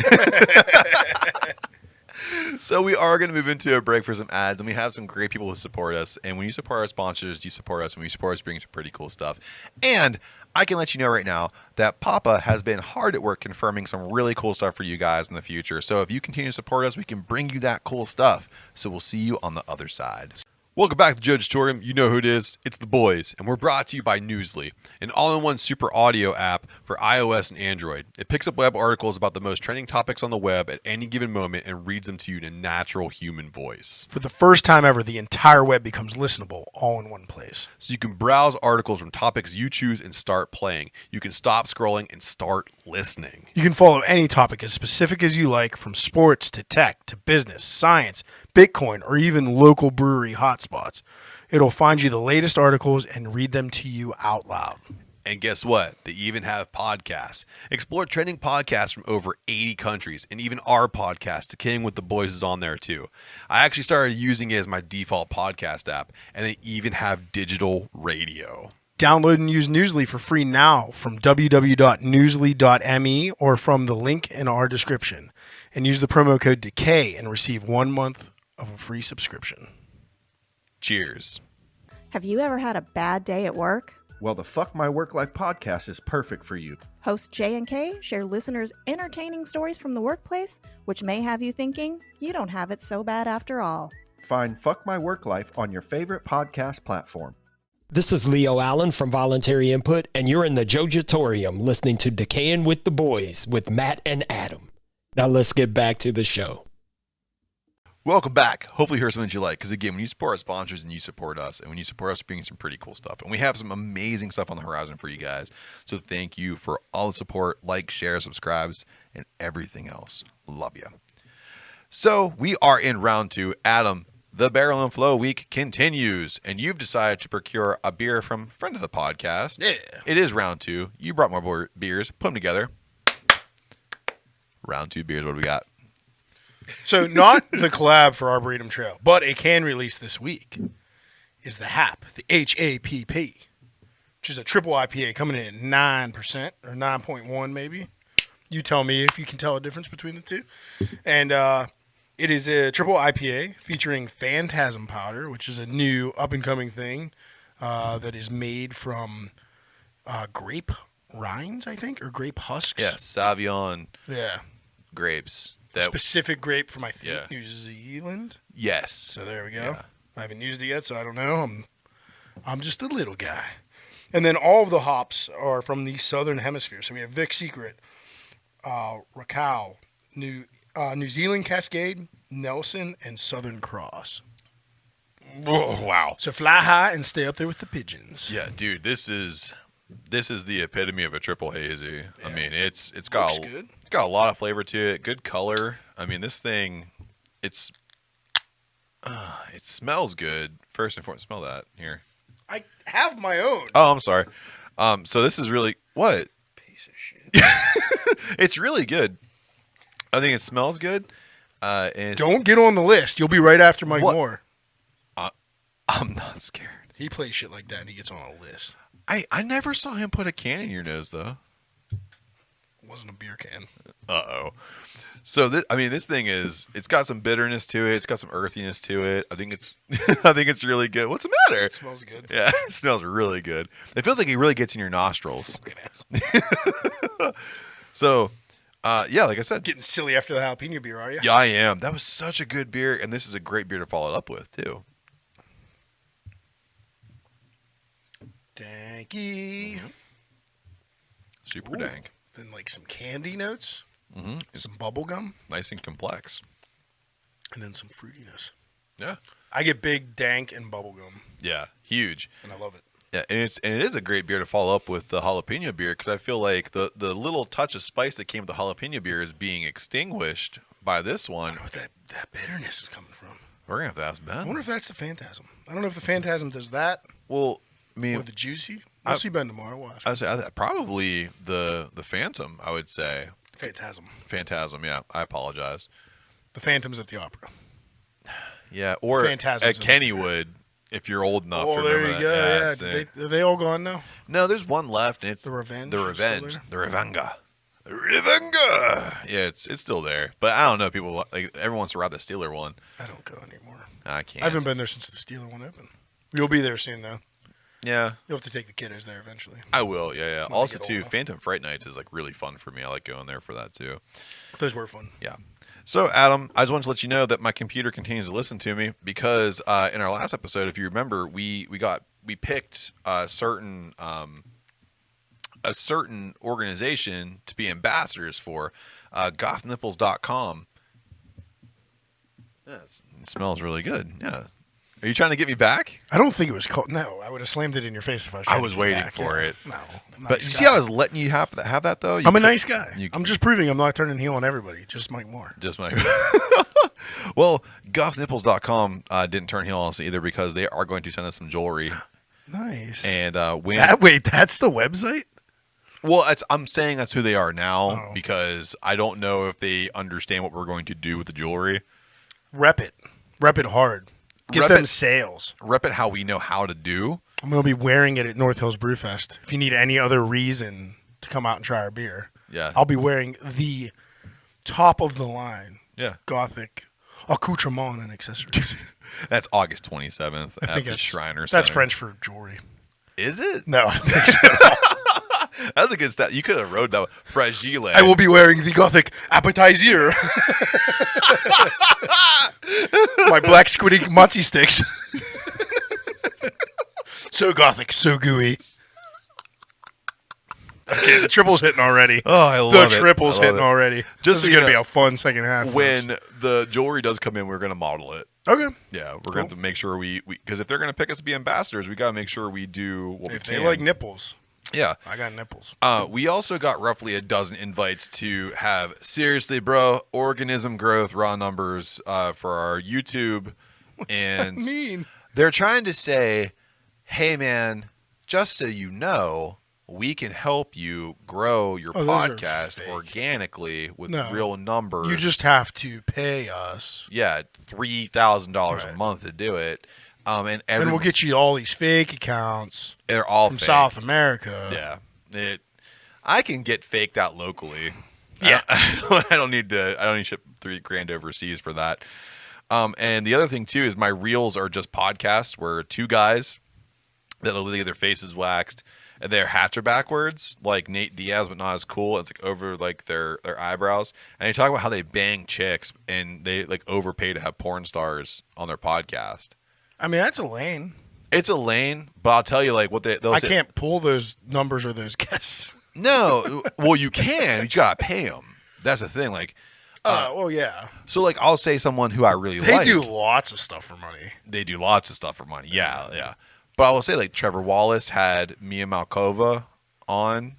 So we are going to move into a break for some ads, and we have some great people who support us. And when you support our sponsors, you support us. And when you support us, bring some pretty cool stuff. And I can let you know right now that Papa has been hard at work confirming some really cool stuff for you guys in the future. So if you continue to support us, we can bring you that cool stuff. So we'll see you on the other side. Welcome back to Jojitorium. You know who it is. It's the boys. And we're brought to you by Newsly, an all-in-one super audio app for iOS and Android. It picks up web articles about the most trending topics on the web at any given moment and reads them to you in a natural human voice. For the first time ever, the entire web becomes listenable all in one place. So you can browse articles from topics you choose and start playing. You can stop scrolling and start listening. You can follow any topic as specific as you like, from sports to tech to business, science, Bitcoin, or even local brewery hotspots. It'll find you the latest articles and read them to you out loud. And guess what? They even have podcasts. Explore trending podcasts from over 80 countries, and even our podcast, Decaying with the Boys, is on there too. I actually started using it as my default podcast app, and they even have digital radio. Download and use Newsly for free now from www.newsly.me or from the link in our description. And use the promo code DECAY and receive 1 month of a free subscription. Cheers. Have you ever had a bad day at work? Well, the Fuck My Work Life podcast is perfect for you. Host J and K share listeners' entertaining stories from the workplace, which may have you thinking you don't have it so bad after all. Find Fuck My Work Life on your favorite podcast platform. This is Leo Allen from Voluntary Input, and you're in the Jojitorium listening to Decaying with the Boys with Matt and Adam. Now let's get back to the show. Welcome back. Hopefully you heard something that you like. Because again, when you support our sponsors and you support us, and when you support us, bringing some pretty cool stuff. And we have some amazing stuff on the horizon for you guys. So thank you for all the support, like, share, subscribes, and everything else. Love you. So we are in round 2. Adam, the Barrel and Flow week continues. And you've decided to procure a beer from a friend of the podcast. Yeah. It is round 2. You brought more beers. Put them together. Round 2 beers. What do we got? So not the collab for Arboretum Trail, but a can release this week is the HAPP, the HAPP, which is a triple IPA coming in at 9% or 9.1 maybe. You tell me if you can tell a difference between the two. And it is a triple IPA featuring Phantasm Powder, which is a new up-and-coming thing that is made from grape rinds, I think, or grape husks. Yeah, Sauvignon grapes. Specific grape from, I think, Yeah. New Zealand. Yes. So there we go. Yeah. I haven't used it yet, so I don't know. I'm just a little guy. And then all of the hops are from the southern hemisphere. So we have Vic Secret, Raquel, New Zealand Cascade, Nelson, and Southern Cross. Oh, wow. So fly high and stay up there with the pigeons. Yeah, dude, this is the epitome of a triple hazy. I mean, it's got Looks good. It's got a lot of flavor to it. Good color. I mean, this thing, it smells good. First and foremost, smell that here. I have my own. Oh, I'm sorry. So this is really what? Piece of shit. It's really good. I think it smells good. And it's, Don't get on the list. You'll be right after Mike What? Moore. I'm not scared. He plays shit like that and he gets on a list. I never saw him put a can in your nose though. wasn't a beer can. Uh-oh. So this thing it's got some bitterness to it. It's got some earthiness to it. I think it's really good. What's the matter? It smells good. Yeah, it smells really good. It feels like it really gets in your nostrils. So, yeah, like I said, Getting silly after the jalapeno beer, are you? yeah, I am. That was such a good beer, and this is a great beer to follow it up with too. Danky. Super Ooh. dank. Then like some candy notes, Mm-hmm. some bubble gum, Nice and complex. and then some fruitiness. Yeah. I get big dank and bubble gum, Yeah, huge. and I love it. Yeah, and it is a great beer to follow up with the jalapeno beer because I feel like the little touch of spice that came with the jalapeno beer is being extinguished by this I one. don't know what that bitterness is coming from. We're gonna have to ask I Ben. wonder if that's the Phantasm. I don't know if the Phantasm does that Well, I mean, or the Juicy. We'll see Ben tomorrow. We'll ask him. I would say probably the Phantom. I would say Phantasm. Phantasm. Yeah, I apologize. The Phantom's at the opera. Yeah, or Phantasm's at in Kennywood if you're old enough to Oh, remember there you that. go. Yeah, see. are they all gone now? No, there's one left, and it's The Revenge The is still Revenge. there? The Revenga. Revenga. Yeah, it's still there, but I don't know. People like everyone wants to ride the Steeler one. I don't go anymore. I can't. I haven't been there since the Steeler one opened. You'll be there soon, though. Yeah, You'll have to take the kiddos there eventually. I will. Yeah. When I Also, get too, older. Phantom Fright Nights is like really fun for me. I like going there for that too. Those were fun. Yeah. So, Adam, I just wanted to let you know that my computer continues to listen to me because in our last episode, if you remember, we picked a certain organization to be ambassadors for, gothnipples.com. Yeah, it smells really good. Yeah. Are you trying to get me back? I don't think it was called. No, I would have slammed it in your face if I was. trying was to get waiting back. for Yeah. it. No, But you see how I was letting you have that though? I'm a nice guy. you- I'm just proving I'm not turning heel on everybody. Just Mike Moore. Just my well, gothnipples.com didn't turn heel on us either because they are going to send us some jewelry. Nice. And when that's the website. well, I'm saying that's who they are now Oh. because I don't know if they understand what we're going to do with the jewelry. Rep it hard. Get Rep them it. sales. Rep it how we know how to do. I'm gonna be wearing it at North Hills Brewfest. If you need any other reason to come out and try our beer, Yeah. I'll be wearing the top of the line Yeah. Gothic accoutrement and accessories. That's August 27th I at think the that's Shriner That's Center. French for jewelry. Is it? No, I don't think so. That's a good stat. You could have wrote that fragile. I will be wearing the Gothic appetizer. My black squiddy mozzie sticks. So Gothic, so gooey. Okay, the triple's hitting already. Oh, I love The it. triple's I love hitting it. already. Just This so is you going to know, be a fun second half. When folks. the jewelry does come in, we're going to model it. Okay. Yeah, we're going to make sure we because if they're going to pick us to be ambassadors, we got to make sure we do what If we they can. like nipples, Yeah. I got nipples. We also got roughly a dozen invites to have Seriously Bro organism growth raw numbers for our YouTube, and Mean. they're trying to say, "Hey man, just so you know, we can help you grow your Oh, those are podcast fake. organically with No. real numbers." You just have to pay us. yeah, $3,000 a Right. month to do it, and And we'll get you all these fake accounts they're all from fake. South America. Yeah, I can get faked out locally. Yeah. I don't need to ship $3,000 overseas for that. And the other thing too is my reels are just podcasts where two guys that will get their faces waxed and their hats are backwards, like Nate Diaz, but not as cool. It's like over like their eyebrows, and they talk about how they bang chicks and they like overpay to have porn stars on their podcast. I mean, that's a lane. It's a lane, but I'll tell you like what they'll I say. can't pull those numbers or those guests. No, well you can. You just gotta pay them. That's the thing. Like, Well, yeah. so like I'll say someone who I really They like. do lots of stuff for money. They do lots of stuff for money. Yeah. But I will say like Trevor Wallace had Mia Malkova on.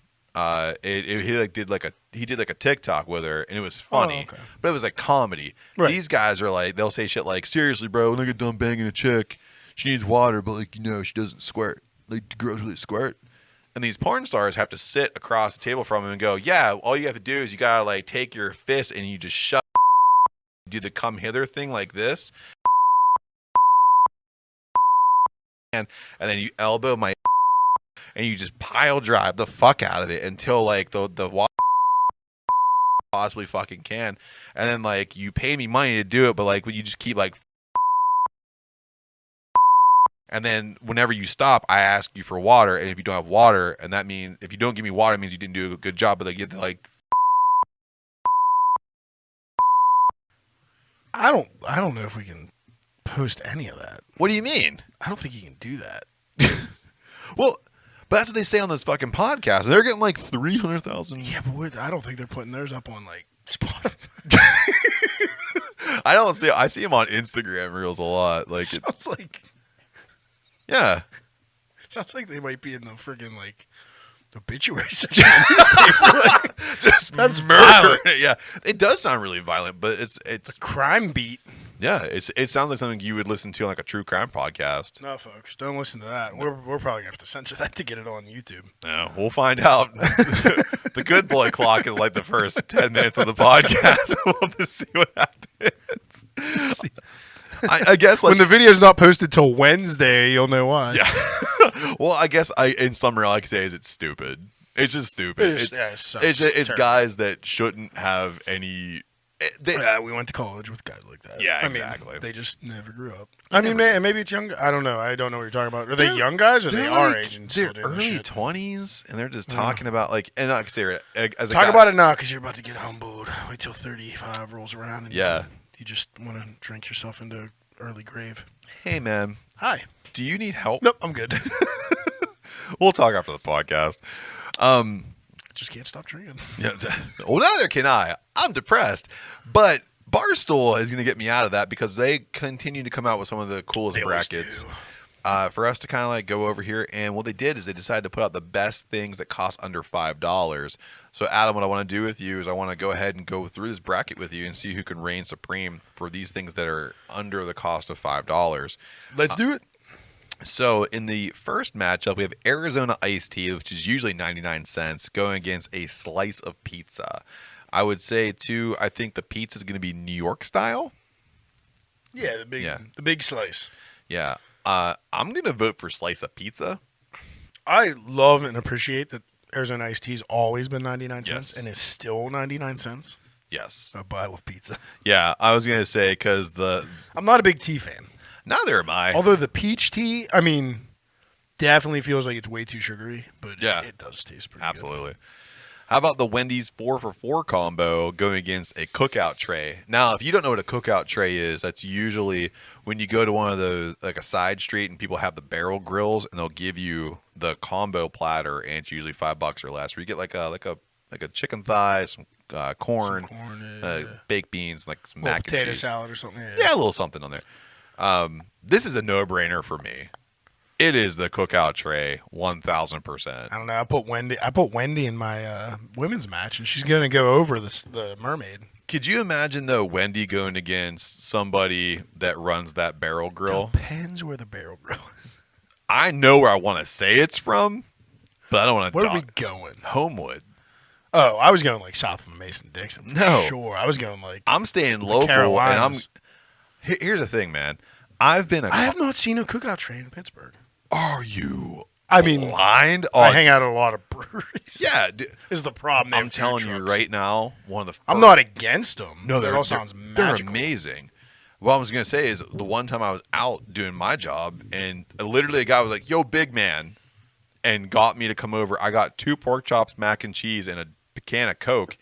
He did like a TikTok with her and it was funny, okay. but it was like comedy. Right. These guys are like they'll say shit like, "Seriously, bro, when I get done banging a chick, she needs water, but like she doesn't squirt. Like the girls really squirt." And these porn stars have to sit across the table from him and go, "Yeah, all you have to do is you gotta like take your fist and you just shove, do the come hither thing like this." And then you elbow my and you just pile drive the fuck out of it until like the water possibly fucking can. And then like you pay me money to do it, but like when you just keep like, and then whenever you stop, I ask you for water, and if you don't have water, and that means if you don't give me water, it means you didn't do a good job. But like you have to like, I don't know if we can post any of that. what do you mean? I don't think you can do that. Well, but that's what they say on those fucking podcasts. They're getting like 300,000. Yeah, but I don't think they're putting theirs up on like Spotify. I don't see. I see them on Instagram reels a lot. Like, sounds yeah. like they might be in the friggin' like obituary section of the newspaper. Like, Just that's murder. violent. Yeah, it does sound really violent, but it's crime beat. yeah, it sounds like something you would listen to on like a true crime podcast. No, folks, don't listen to that. We're probably gonna have to censor that to get it on YouTube. No, we'll find out. The good boy clock is like the first 10 minutes of the podcast. We'll just see what happens. I guess like When the video's not posted till Wednesday, you'll know why. yeah. Well, I guess in summary, all I can say is it's stupid. It's just stupid. It is- yeah, it sucks. It's Terrible. guys that shouldn't have any. We went to college with guys like that. Yeah, I mean, exactly. they just never grew up. I mean, maybe it's young. I don't know. I don't know what you're talking about. Are they young guys or are they They're our like- age and still they're doing this early shit? 20s, and they're just talking about like, and I can say as a Talk guy, about it now because you're about to get humbled. Wait till 35 rolls around and Yeah. you just want to drink yourself into an early grave. Hey man, Hi. do you need help? Nope, I'm good. We'll talk after the podcast. Just can't stop drinking. Yeah. Well, neither can I. I'm depressed, but Barstool is going to get me out of that because they continue to come out with some of the coolest They always brackets do. for us to kind of like go over here. And what they did is they decided to put out the best things that cost under $5. So, Adam, what I want to do with you is I want to go ahead and go through this bracket with you and see who can reign supreme for these things that are under the cost of $5. Let's do it. So in the first matchup, we have Arizona iced tea, which is usually 99 cents, going against a slice of pizza. I would say, too, I think the pizza is going to be New York style. Yeah, the big slice. Yeah. I'm going to vote for slice of pizza. I love and appreciate that Arizona iced tea's always been 99 cents Yes. and is still 99 cents. Yes. But I love pizza. Yeah, I was going to say because I'm not a big tea fan. neither am I. Although the peach tea, I mean, definitely feels like it's way too sugary, but Yeah. it does taste pretty Absolutely. How about the Wendy's 4-for-4 combo going against a cookout tray? Now, if you don't know what a cookout tray is, that's usually when you go to one of those, like a side street, and people have the barrel grills, and they'll give you the combo platter, and it's usually $5 or less. Where you get like a chicken thigh, some corn, Some corn, baked beans, like some Little mac and potato cheese. salad or something. Yeah, a little something on there. This is a no-brainer for me. It is the cookout tray, 1,000%. I don't know. I put Wendy in my women's match, and she's gonna go over the mermaid. Could you imagine though Wendy going against somebody that runs that barrel grill? Depends where the barrel grill is. I know where I want to say it's from, but I don't want to. Where are we going? Homewood. Oh, I was going like south of Mason-Dixon. For No. sure. I was going like I'm staying local, and Carolinas. Here's the thing, man. I've been. I have not seen a cookout tray in Pittsburgh. Are you? I mean, blind? I hang out at a lot of breweries. Yeah, Is the problem? They I'm have food telling you trucks. right now, one of the. I'm not against them. No, that they're all sounds they're magical. amazing. What I was gonna say is the one time I was out doing my job, and literally a guy was like, "Yo, big man," and got me to come over. I got 2 pork chops, mac and cheese, and a can of Coke,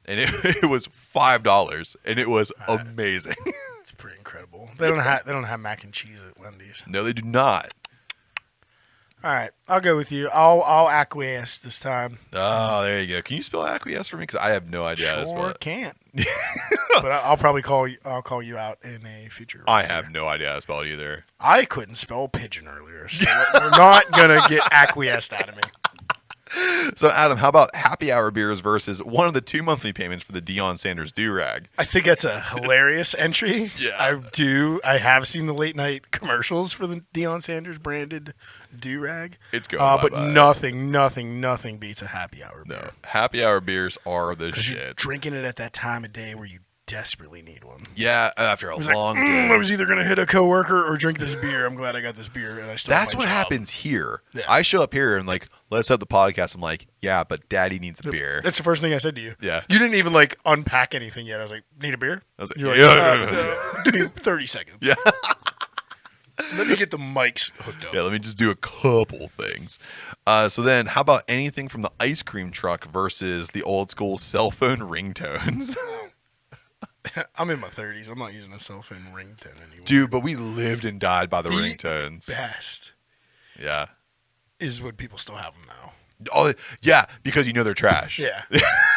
and it was $5, and it was amazing. It's pretty incredible. They don't have mac and cheese at Wendy's. No, they do not. All right, I'll go with you. I'll acquiesce this time. Oh, there you go. Can you spell acquiesce for me? Because I have no idea how to spell Sure it. can't. But I'll probably call you out in a future. I have no idea how to spell it either. I couldn't spell pigeon earlier, so we're not gonna get acquiesced out of me. So, Adam, how about happy hour beers versus one of the 2 monthly payments for the Deion Sanders do-rag? I think that's a hilarious entry. Yeah. I have seen the late night commercials for the Deion Sanders branded do-rag. It's going But bye-bye. nothing beats a happy hour beer. No, happy hour beers are the Because you're shit. drinking it at that time of day where you desperately need one. Yeah, after a I was long like, day. I was either gonna hit a coworker or drink this beer. I'm glad I got this beer, and I still. That's have my what job. happens here. Yeah. I show up here and like, let's have the podcast. I'm like, yeah, but Daddy needs a beer. That's the first thing I said to you. Yeah. You didn't even like unpack anything yet. I was like, need a beer? I was like, You're yeah. give me 30 seconds. Yeah. Let me get the mics hooked up. Yeah, let me just do a couple things. So then, how about anything from the ice cream truck versus the old school cell phone ringtones? I'm in my 30s. I'm not using a cell phone ringtone anymore. Dude, but we lived and died by the The ringtones. Best Yeah. is when people still have them now. Oh, yeah, because you know they're trash. Yeah.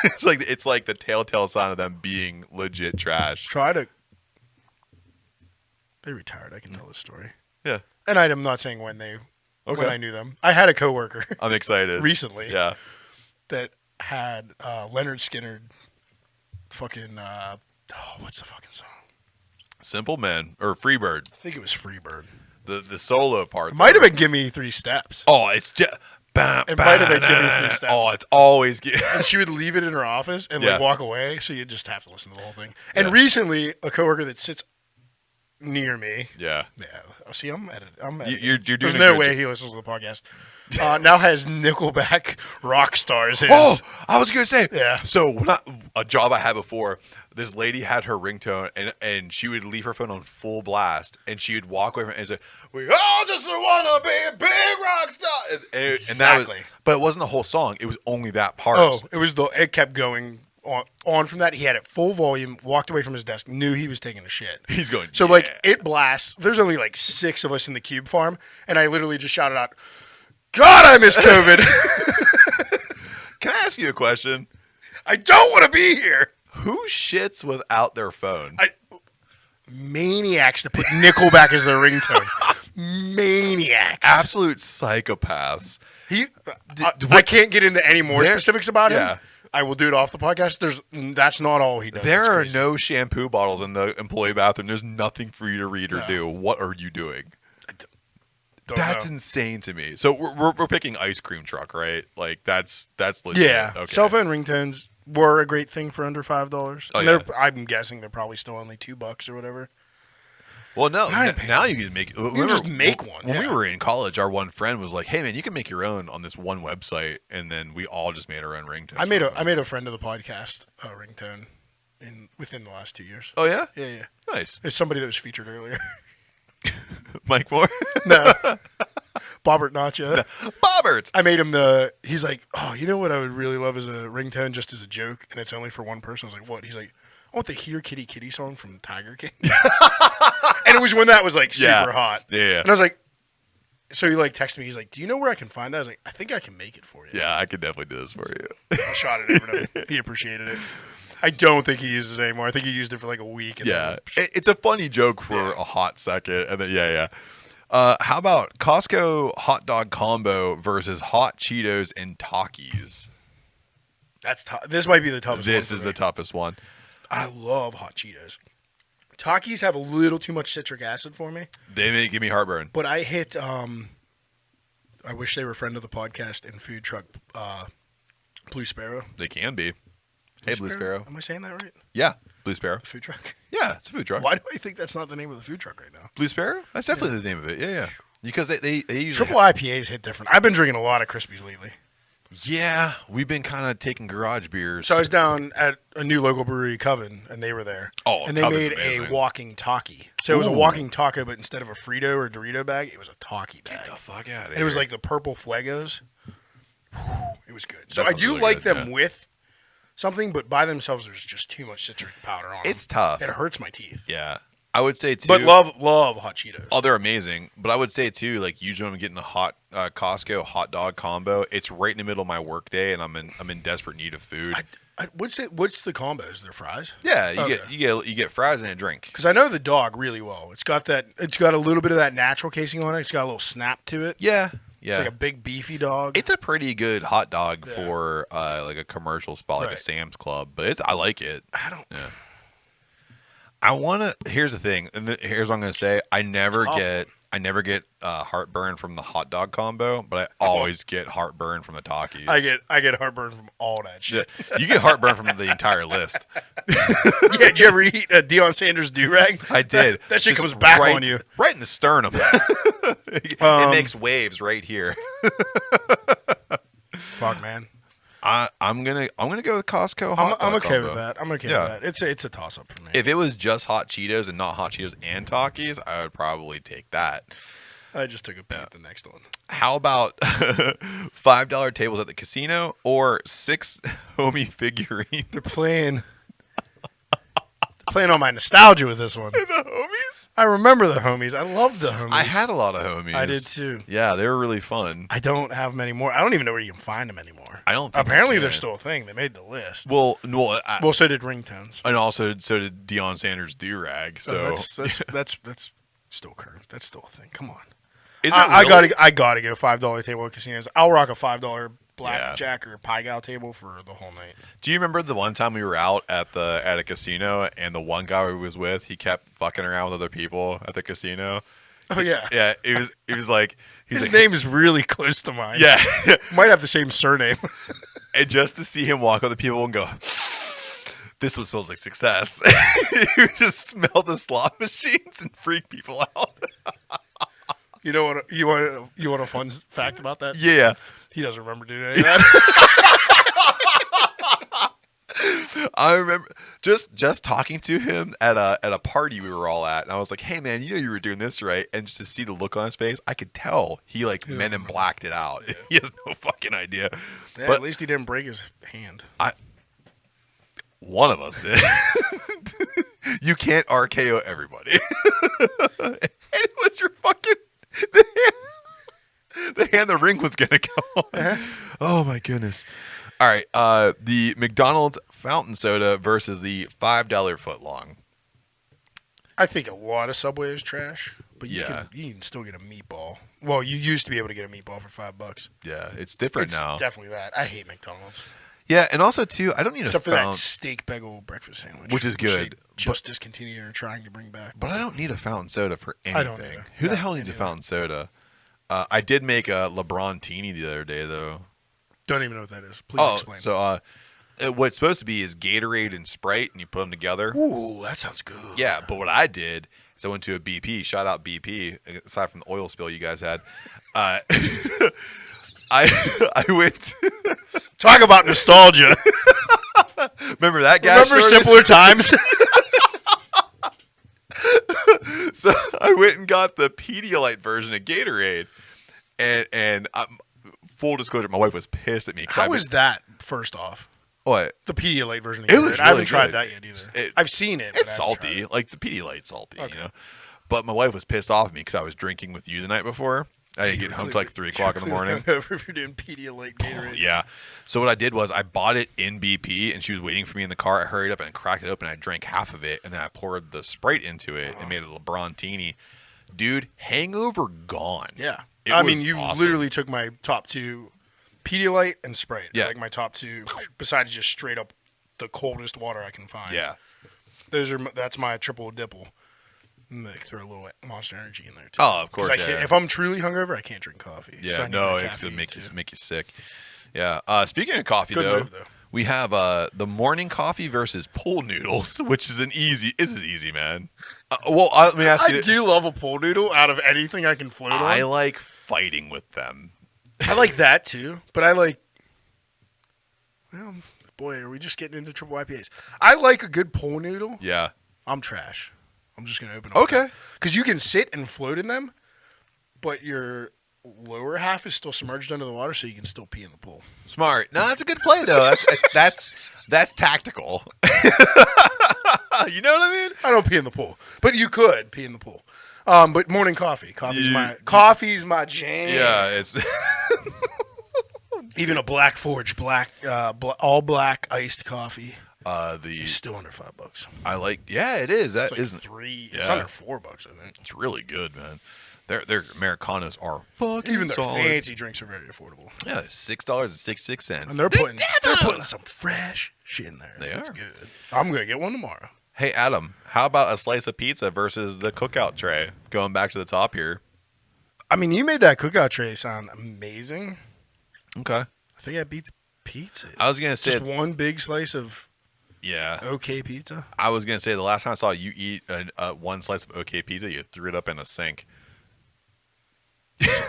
it's like the telltale sign of them being legit trash. They retired. I can tell this story. Yeah. And I'm not saying when Okay. I knew them. I had a coworker I'm excited. recently Yeah. that had Leonard Skinner fucking what's the fucking song? Simple Man or Freebird. I think it was Freebird. The solo part. It might have been Give Me 3 Steps. Oh, it's just. It might have been Give Me 3 Steps. Oh, it's always. And she would leave it in her office and Yeah. like walk away, so you just have to listen to the whole thing. And recently, a coworker that sits near me, Yeah. see, I'm editing. You're doing There's a no good way job. he listens to the podcast. Now has Nickelback Rock Stars. Oh, I was gonna say. Yeah. So when a job I had before, this lady had her ringtone, and she would leave her phone on full blast, and she would walk away from it and say, "We all just want to be a big rock star." And that was, Exactly. but it wasn't the whole song. It was only that part. Oh, it kept going on from that. He had it full volume, walked away from his desk, knew he was taking a shit. He's going. So yeah. like it blasts. There's only like 6 of us in the cube farm, and I literally just shouted out, "God, I miss COVID." Can I ask you a question? I don't want to be here. Who shits without their phone? Maniacs to put Nickelback as their ringtone. Maniacs. Absolute psychopaths. I can't get into any more There- specifics about yeah. him. I will do it off the podcast. That's not all he does. There It's are crazy. no shampoo bottles in the employee bathroom. There's nothing for you to read or do. What are you doing? Don't That's know. insane to me. So we're picking ice cream truck, right? Like that's legit. Yeah. Okay. Cell phone ringtones were a great thing for under $5. Oh, And yeah. I'm guessing they're probably still only $2 or whatever. Well, no. I ain't paying. Now you can make. You just make one, When we yeah. were in college, our one friend was like, "Hey, man, you can make your own on this one website," and then we all just made our own ringtones. I made a friend of the podcast ringtone within the last 2 years. Oh yeah, Yeah. nice. It's somebody that was featured earlier. Mike Moore, No. Bobbert Nacho. Bobbert. I made him he's like, "Oh, you know what I would really love as a ringtone just as a joke, and it's only for one person." I was like, "What?" He's like, "I want the Here Kitty Kitty song from Tiger King." And it was when that was like super Yeah. hot. Yeah. And I was like, so he like texted me, he's like, "Do you know where I can find that?" I was like, "I think I can make it for you." Yeah, I could definitely do this for you. I shot it over to him. He appreciated it. I don't think he uses it anymore. I think he used it for like a week. And Yeah, then, it's a funny joke for a hot second, and then yeah. How about Costco hot dog combo versus hot Cheetos and Takis? that's tough. This might be the toughest one This for is me. the toughest one. I love hot Cheetos. Takis have a little too much citric acid for me. They may give me heartburn. But I hit. I wish they were a friend of the podcast and food truck. Blue Sparrow. They can be. Hey, Blue Sparrow. Am I saying that right? Yeah, Blue Sparrow. Food truck. Yeah, it's a food truck. Why do I think that's not the name of the food truck right now? Blue Sparrow? That's definitely the name of it. Yeah. Because they usually. Triple IPAs hit different. I've been drinking a lot of Krispies lately. Yeah, we've been kind of taking garage beers. So I was down at a new local brewery, Coven, and they were there. Oh, and they Coven's made amazing. a walking Taki. So it was a Ooh. walking taco, but instead of a Frito or Dorito bag, it was a Taki bag. Get the fuck out of here. And it was like the purple Fuegos. It was good. So That I sounds do really like good, them yeah. with something, but by themselves, there's just too much citric powder on them. It's tough. It hurts my teeth. Yeah. I would say too. But love hot Cheetos. Oh, they're amazing. But I would say too, like usually when I'm getting a hot Costco hot dog combo, it's right in the middle of my work day, and I'm in desperate need of food. What's the combo? Is there fries? Yeah, Okay. you get fries and a drink. Because I know the dog really well. It's got a little bit of that natural casing on it. It's got a little snap to it. Yeah. It's like a big beefy dog. It's a pretty good hot dog Yeah. for like a commercial spot, like a Right. Sam's Club. But I like it. I don't. Yeah. I want to. Here's the thing, and here's what I'm going to say. I never tough. get I never get heartburn from the hot dog combo, but I always get heartburn from the Takis. I get heartburn from all that shit. Yeah, you get heartburn from the entire list. Yeah, did you ever eat a Deion Sanders do-rag? I did. That shit Just comes back right, on you. right in the sternum. It makes waves right here. Fuck, man. I'm gonna go with Costco. Hot I'm dog okay combo. with that. I'm okay Yeah. with that. It's a toss-up for me. If it was just hot Cheetos and not hot Cheetos and Takis, I would probably take that. I just took a peek at the next one. How about $5 tables at the casino or 6 homie figurines? They're playing on my nostalgia with this one. The homies? I remember the homies. I loved the homies. I had a lot of homies. I did too. Yeah, they were really fun. I don't have them anymore. I don't even know where you can find them anymore. I don't think Apparently, you they're can. still a thing. They made the list. Well, So did ringtones. and also so did Deion Sanders do-rag. So That's still current. That's still a thing. Come on. is it I really? gotta go $5 table at casinos. I'll rock a $5 blackjack or pie gal table for the whole night. Do you remember the one time we were out at a casino and the one guy we was with, he kept fucking around with other people at the casino? Oh yeah. Yeah, it was like His name is really close to mine. Yeah. Might have the same surname. And just to see him walk with the people and go, this one smells like success. You just smell the slot machines and freak people out. You know what? You want a fun fact about that? Yeah. He doesn't remember doing any of that. I remember just talking to him at a party we were all at, and I was like, "Hey man, you know you were doing this right?" And just to see the look on his face, I could tell he men and blacked it out. Yeah. He has no fucking idea. Yeah, But at least he didn't break his hand. one of us did. You can't RKO everybody. And it was your fucking the hand the ring was gonna go. Oh my goodness. All right, the McDonald's fountain soda versus the $5 footlong. I think a lot of Subway is trash, but you Yeah. can still get a meatball. Well, you used to be able to get a meatball for $5. Yeah, it's different It's now. definitely that. I hate McDonald's. Yeah, and also too, I don't need Except a for that fountain, steak bagel breakfast sandwich. Which is good, They just discontinued and are trying to bring back. but I don't need a fountain soda for anything. I don't either. Who the No, hell needs a neither. fountain soda? I did make a LeBron teeny the other day though. Don't even know what that is. Please explain. So what it's supposed to be is Gatorade and Sprite, and you put them together. Ooh, that sounds good. Yeah, but what I did is I went to a BP. Shout out BP. Aside from the oil spill you guys had, I went. Talk about nostalgia. Remember that guy? Remember simpler times? So I went and got the Pedialyte version of Gatorade, and full disclosure, my wife was pissed at me. How was that? First off, what? the Pedialyte version. Of It was Gatorade. I haven't really tried good. that yet either. It's- I've seen it. But It's I haven't tried salty, it. like the Pedialyte's salty, Okay. you know. But my wife was pissed off at me because I was drinking with you the night before. I didn't get home till like 3 o'clock in the morning. If you're doing Pedialyte Gatorade. Yeah. So what I did was I bought it in BP, and she was waiting for me in the car. I hurried up and cracked it open. I drank half of it, and then I poured the Sprite into it and made a LeBron teeny. Dude, hangover gone. Yeah. It I was mean, you awesome. literally took my top two, Pedialyte and Sprite. Yeah. Like my top two, besides just straight up the coldest water I can find. Yeah. That's my triple dipple. And like throw a little Monster Energy in there too. Oh, of course. 'Cause Yeah. if I'm truly hungover, I can't drink coffee. Yeah, So I need no, that it caffeine, could make too. you sick. Yeah. Speaking of coffee, Good though, move, though. we have the morning coffee versus pool noodles, which is easy, man. Let me ask you. I do love a pool noodle out of anything I can float I on. like fighting with them. I like that too, but I like. Well, boy, are we just getting into triple IPAs? I like a good pool noodle. Yeah. I'm trash. I'm just gonna open. Okay. Because you can sit and float in them, but your lower half is still submerged under the water, so you can still pee in the pool. Smart. No, that's a good play though. That's tactical. You know what I mean? I don't pee in the pool, but you could pee in the pool. But morning coffee. Coffee's my jam. Yeah, it's Even a Black Forge, all black iced coffee is still under $5. I like. Yeah, it is. That It's like isn't. It's Yeah. under $4, I think. It's really good, man. Their Americanos are fucking Even their solid. fancy drinks are very affordable, Yeah, $6.66. and they're putting some fresh shit in there. They That's are. good. I'm gonna get one tomorrow. Hey, Adam, how about a slice of pizza versus the cookout tray? Going back to the top here. I mean, you made that cookout tray sound amazing. Okay. I think that beats pizza. I was gonna say Just one big slice of yeah. okay pizza. I was gonna say the last time I saw you eat one slice of OK pizza, you threw it up in a sink.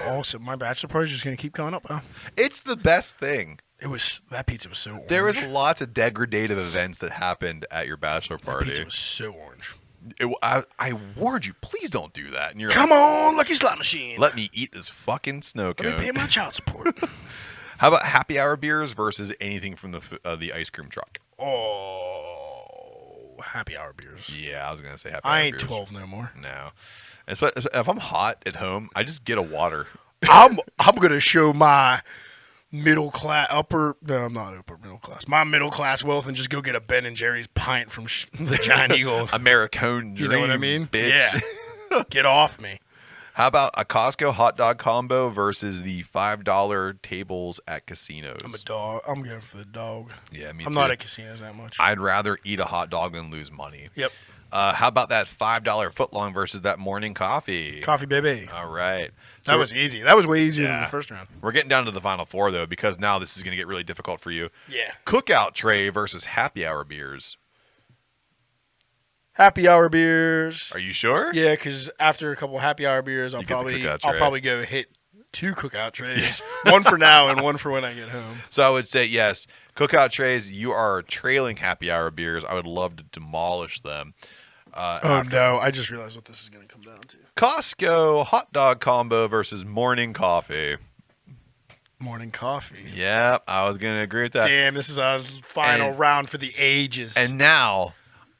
Awesome. My bachelor party is just gonna keep coming up. Huh? It's the best thing. That pizza was so orange. There was lots of degradative events that happened at your bachelor That party. pizza was so orange. I warned you, please don't do that. And you're Come like, on, Lucky Slot Machine. let me eat this fucking snow Let me pay cone. my child support. How about happy hour beers versus anything from the ice cream truck? Oh, happy hour beers. Yeah, I was gonna say happy I hour ain't beers. 12 no more. No, if I'm hot at home, I just get a water. I'm gonna show my middle class I'm not upper middle class. My middle class wealth and just go get a Ben and Jerry's pint from the Giant Eagle. Americone dream, You know what I mean? bitch. Yeah. Get off me. How about a Costco hot dog combo versus the $5 tables at casinos? I'm a dog. I'm going for the dog. Yeah, me I'm too. not at casinos that much. I'd rather eat a hot dog than lose money. Yep. How about that $5 footlong versus that morning coffee? Coffee baby. All right. That was easy. That was way easier than Yeah. the first round. We're getting down to the final four, though, because now this is going to get really difficult for you. Yeah. Cookout tray versus happy hour beers. Happy hour beers. Are you sure? Yeah, because after a couple happy hour beers, I'll You get the cookout I'll tray. probably go hit 2 cookout trays. One for now and one for when I get home. So I would say, yes, cookout trays, you are trailing happy hour beers. I would love to demolish them. Oh no! I just realized what this is going to come down to. Costco hot dog combo versus morning coffee. Morning coffee. Yeah, I was going to agree with that. Damn, this is a final And- round for the ages. And now,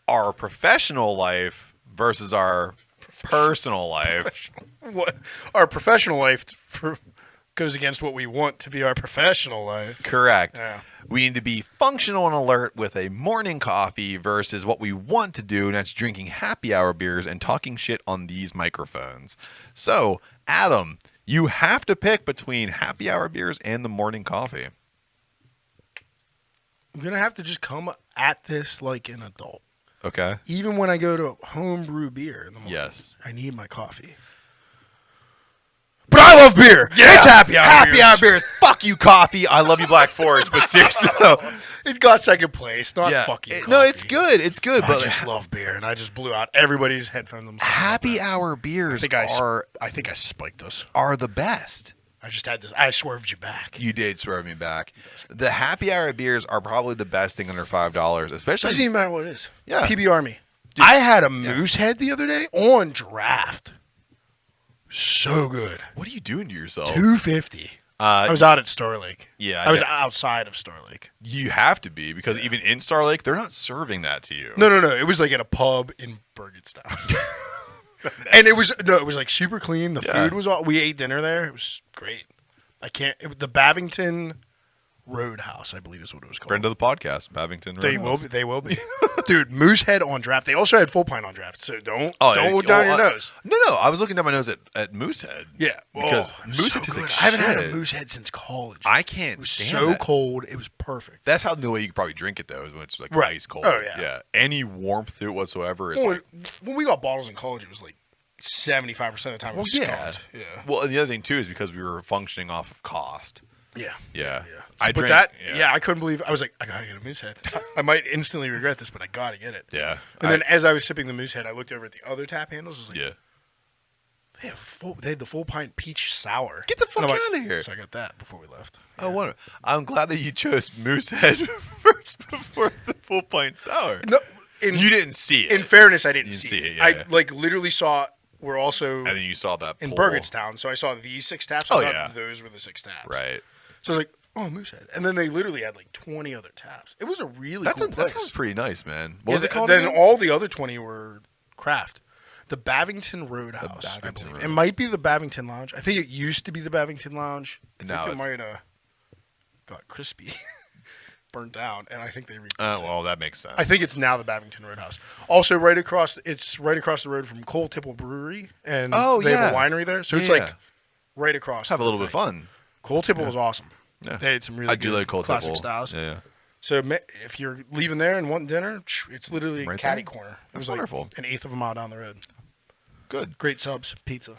our professional life versus our personal life. what our professional life goes against what we want to be our professional life. Correct. Yeah. We need to be functional and alert with a morning coffee versus what we want to do, and that's drinking happy hour beers and talking shit on these microphones. So, Adam, you have to pick between happy hour beers and the morning coffee. I'm going to have to just come at this like an adult. Okay. Even when I go to homebrew beer in the morning, Yes. I need my coffee. But I love beer. Yeah. It's happy hour Happy beers. hour beers. Fuck you, coffee. I love you, Black Forge. But seriously, though. It got second place, not Yeah. fuck you. No, coffee. it's good. It's good. I But just love beer, and I just blew out everybody's headphones. Themselves. happy hour beers I think I spiked us. are the best. I just had this. I swerved you back. You did swerve me back. The happy hour beers are probably the best thing under $5, especially. Doesn't even matter what it is. Yeah. PB Army. I had a moose head the other day on draft. So good. What are you doing to yourself? $2.50. I was out at Star Lake. Yeah, I was yeah. outside of Star Lake. You have to be because even in Star Lake, they're not serving that to you. No. It was like at a pub in Burgh'ers. And it was like super clean. The Yeah. food was all. We ate dinner there. It was great. The Bavington Roadhouse, I believe is what it was called. Friend of the podcast, Babington. They Roadhouse. will be. Dude, Moosehead on draft. They also had full pint on draft, so don't look down your nose. No, I was looking down my nose at Moosehead. Yeah, because it was Moosehead so tastes good. like I haven't had a shit. Moosehead since college. I can't It was stand so that. cold. It was perfect. That's how the way you could probably drink it though is when it's like Right. ice cold. Oh, yeah. Any warmth to it whatsoever is Well, like. when we got bottles in college, it was like 75% of the time it was yeah. skunked. Yeah. Well, and the other thing too is because we were functioning off of cost. Yeah. Yeah. I couldn't believe. I was like, I gotta get a Moosehead. I might instantly regret this, but I gotta get it. Yeah. And then as I was sipping the Moosehead, I looked over at the other tap handles. I was like, yeah. they had the full pint peach sour. Get the fuck And I'm outta here. So I got that before we left. Oh, wonderful. I'm glad that you chose Moosehead first before the full pint sour. No, You didn't see it. In fairness, I didn't You didn't see see it. it, yeah, I yeah. like literally saw. We're also and then you saw that in poll. Burgettstown, so I saw these 6 taps. Oh, I thought yeah. those were the 6 taps. Right. So I was like, oh, Moosehead, and then they literally had like 20 other taps. It was a really cool That place. sounds pretty nice, man. What was Yeah, it called Then again? all the other 20 were craft. The Bavington Roadhouse, I Bavington believe. Roadhouse. It might be the Bavington Lounge. I think it used to be the Bavington Lounge. I Now think it it's- might have got crispy, burnt down, and I think they rebuilt Oh, it. well, that makes sense. I think it's now the Bavington Roadhouse. Also, it's right across the road from Coal Tipple Brewery, and they have a winery there. So it's Yeah. like right across. Have a the little bit of thing. fun. Coal Tipple was awesome. Yeah. They had some really I do good like Cold classic Tipple. styles. Yeah. So if you're leaving there and wanting dinner, it's literally Right catty there? corner. It That's was like wonderful. an eighth of a mile down the road. Good. Great subs, pizza.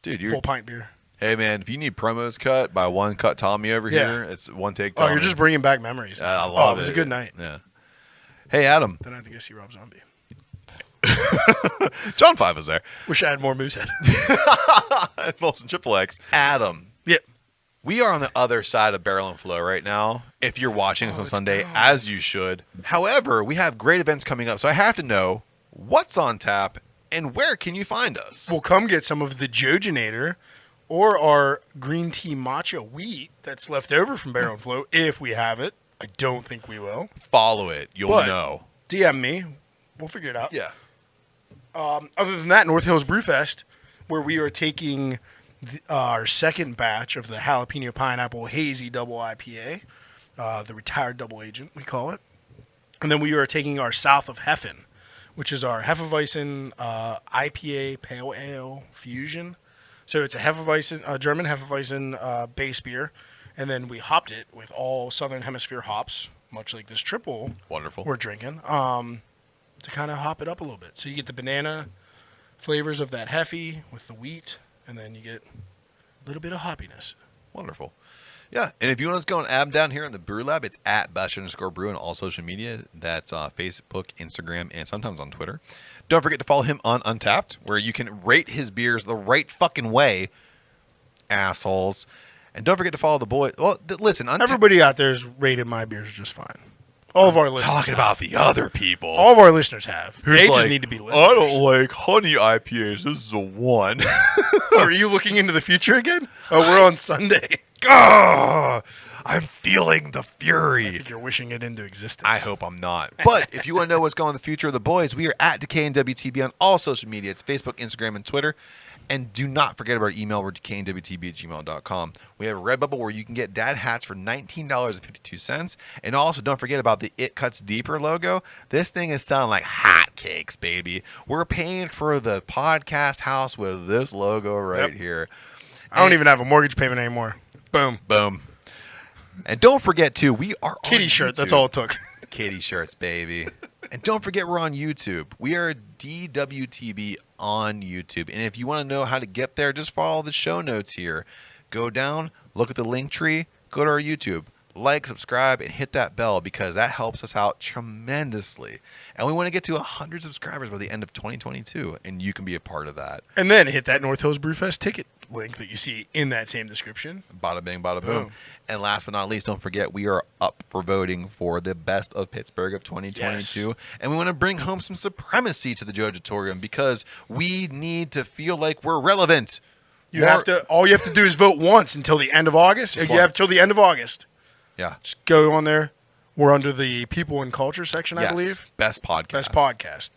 Dude, full pint beer. Hey, man, if you need promos cut by one cut Tommy over here, it's one take Oh, Tommy. you're just bringing back memories. I love it. It was a good night. Yeah. Hey, Adam. Then I have to go see Rob Zombie. John 5 was there. Wish I had more Moosehead. Molson Triple X. Adam. Yep. We are on the other side of Barrel and Flow right now. If you're watching us on Sunday, as you should. However, we have great events coming up, so I have to know what's on tap and where can you find us? We'll come get some of the Jojinator or our green tea matcha wheat that's left over from Barrel and Flow, if we have it. I don't think we will. Follow it. You'll know. DM me. We'll figure it out. Yeah. Other than that, North Hills Brewfest, where we are taking our second batch of the Jalapeno Pineapple Hazy Double IPA, the retired double agent, we call it. And then we are taking our South of Heffen, which is our Hefeweizen IPA Pale Ale Fusion. So it's a Hefeweizen, German Hefeweizen base beer, and then we hopped it with all Southern Hemisphere hops, much like this triple Wonderful. we're drinking, to kind of hop it up a little bit. So you get the banana flavors of that Heffy with the wheat, and then you get a little bit of hoppiness. Wonderful. Yeah, and if you want to go on Ab down here in the Brew Lab, it's at @bash_brew on all social media. That's Facebook, Instagram, and sometimes on Twitter. Don't forget to follow him on Untapped, where you can rate his beers the right fucking way, assholes. And don't forget to follow the boy. Well, listen, Everybody out there has rated my beers just fine. All of our listeners talking have. about the other people. All of our listeners have. They Who's just need to be listeners. I don't like honey IPAs. This is a 1. Are you looking into the future again? Oh, we're on Sunday. Ah, I'm feeling the I fury. think you're wishing it into existence. I hope I'm not. But if you want to know what's going on in the future of the boys, we are at DKNWTB on all social media. It's Facebook, Instagram, and Twitter. And do not forget about our email. We're DKNWTB@gmail.com. We have a Redbubble where you can get dad hats for $19.52. And also don't forget about the It Cuts Deeper logo. This thing is selling like hotcakes, baby. We're paying for the podcast house with this logo right here. I don't even have a mortgage payment anymore. Boom. Boom. And don't forget, too, we are on Kitty shirt. That's YouTube. all it took. Kitty shirts, baby. And don't forget, we're on YouTube. We are DWTB on YouTube. And if you want to know how to get there, just follow the show notes here. Go down, look at the link tree, go to our YouTube. Like, subscribe, and hit that bell because that helps us out tremendously. And we want to get to 100 subscribers by the end of 2022, and you can be a part of that. And then hit that North Hills Brewfest ticket link that you see in that same description. Bada bing, bada boom. And last but not least, don't forget, we are up for voting for the Best of Pittsburgh of 2022. Yes. And we want to bring home some supremacy to the Jojitorium because we need to feel like we're relevant. All you have to do is vote once until the end of August. Just You have till the end of August. Yeah. Just go on there. We're under the People and Culture section, I believe. Best podcast. Best podcast.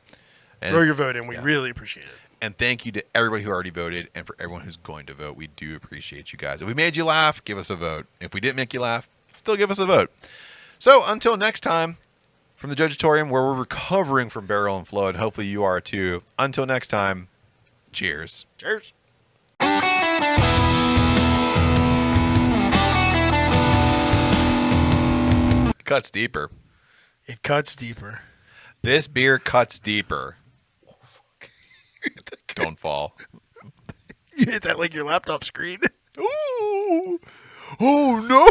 And, Throw your vote in. We really appreciate it. and thank you to everybody who already voted and for everyone who's going to vote. We do appreciate you guys. If we made you laugh, give us a vote. If we didn't make you laugh, still give us a vote. So until next time, from the Jojitorium, where we're recovering from Barrel and Flow, and hopefully you are too. Until next time, cheers. Cheers. Cuts deeper. It cuts deeper. This beer cuts deeper. Don't fall. You hit that like your laptop screen. Ooh. Oh no.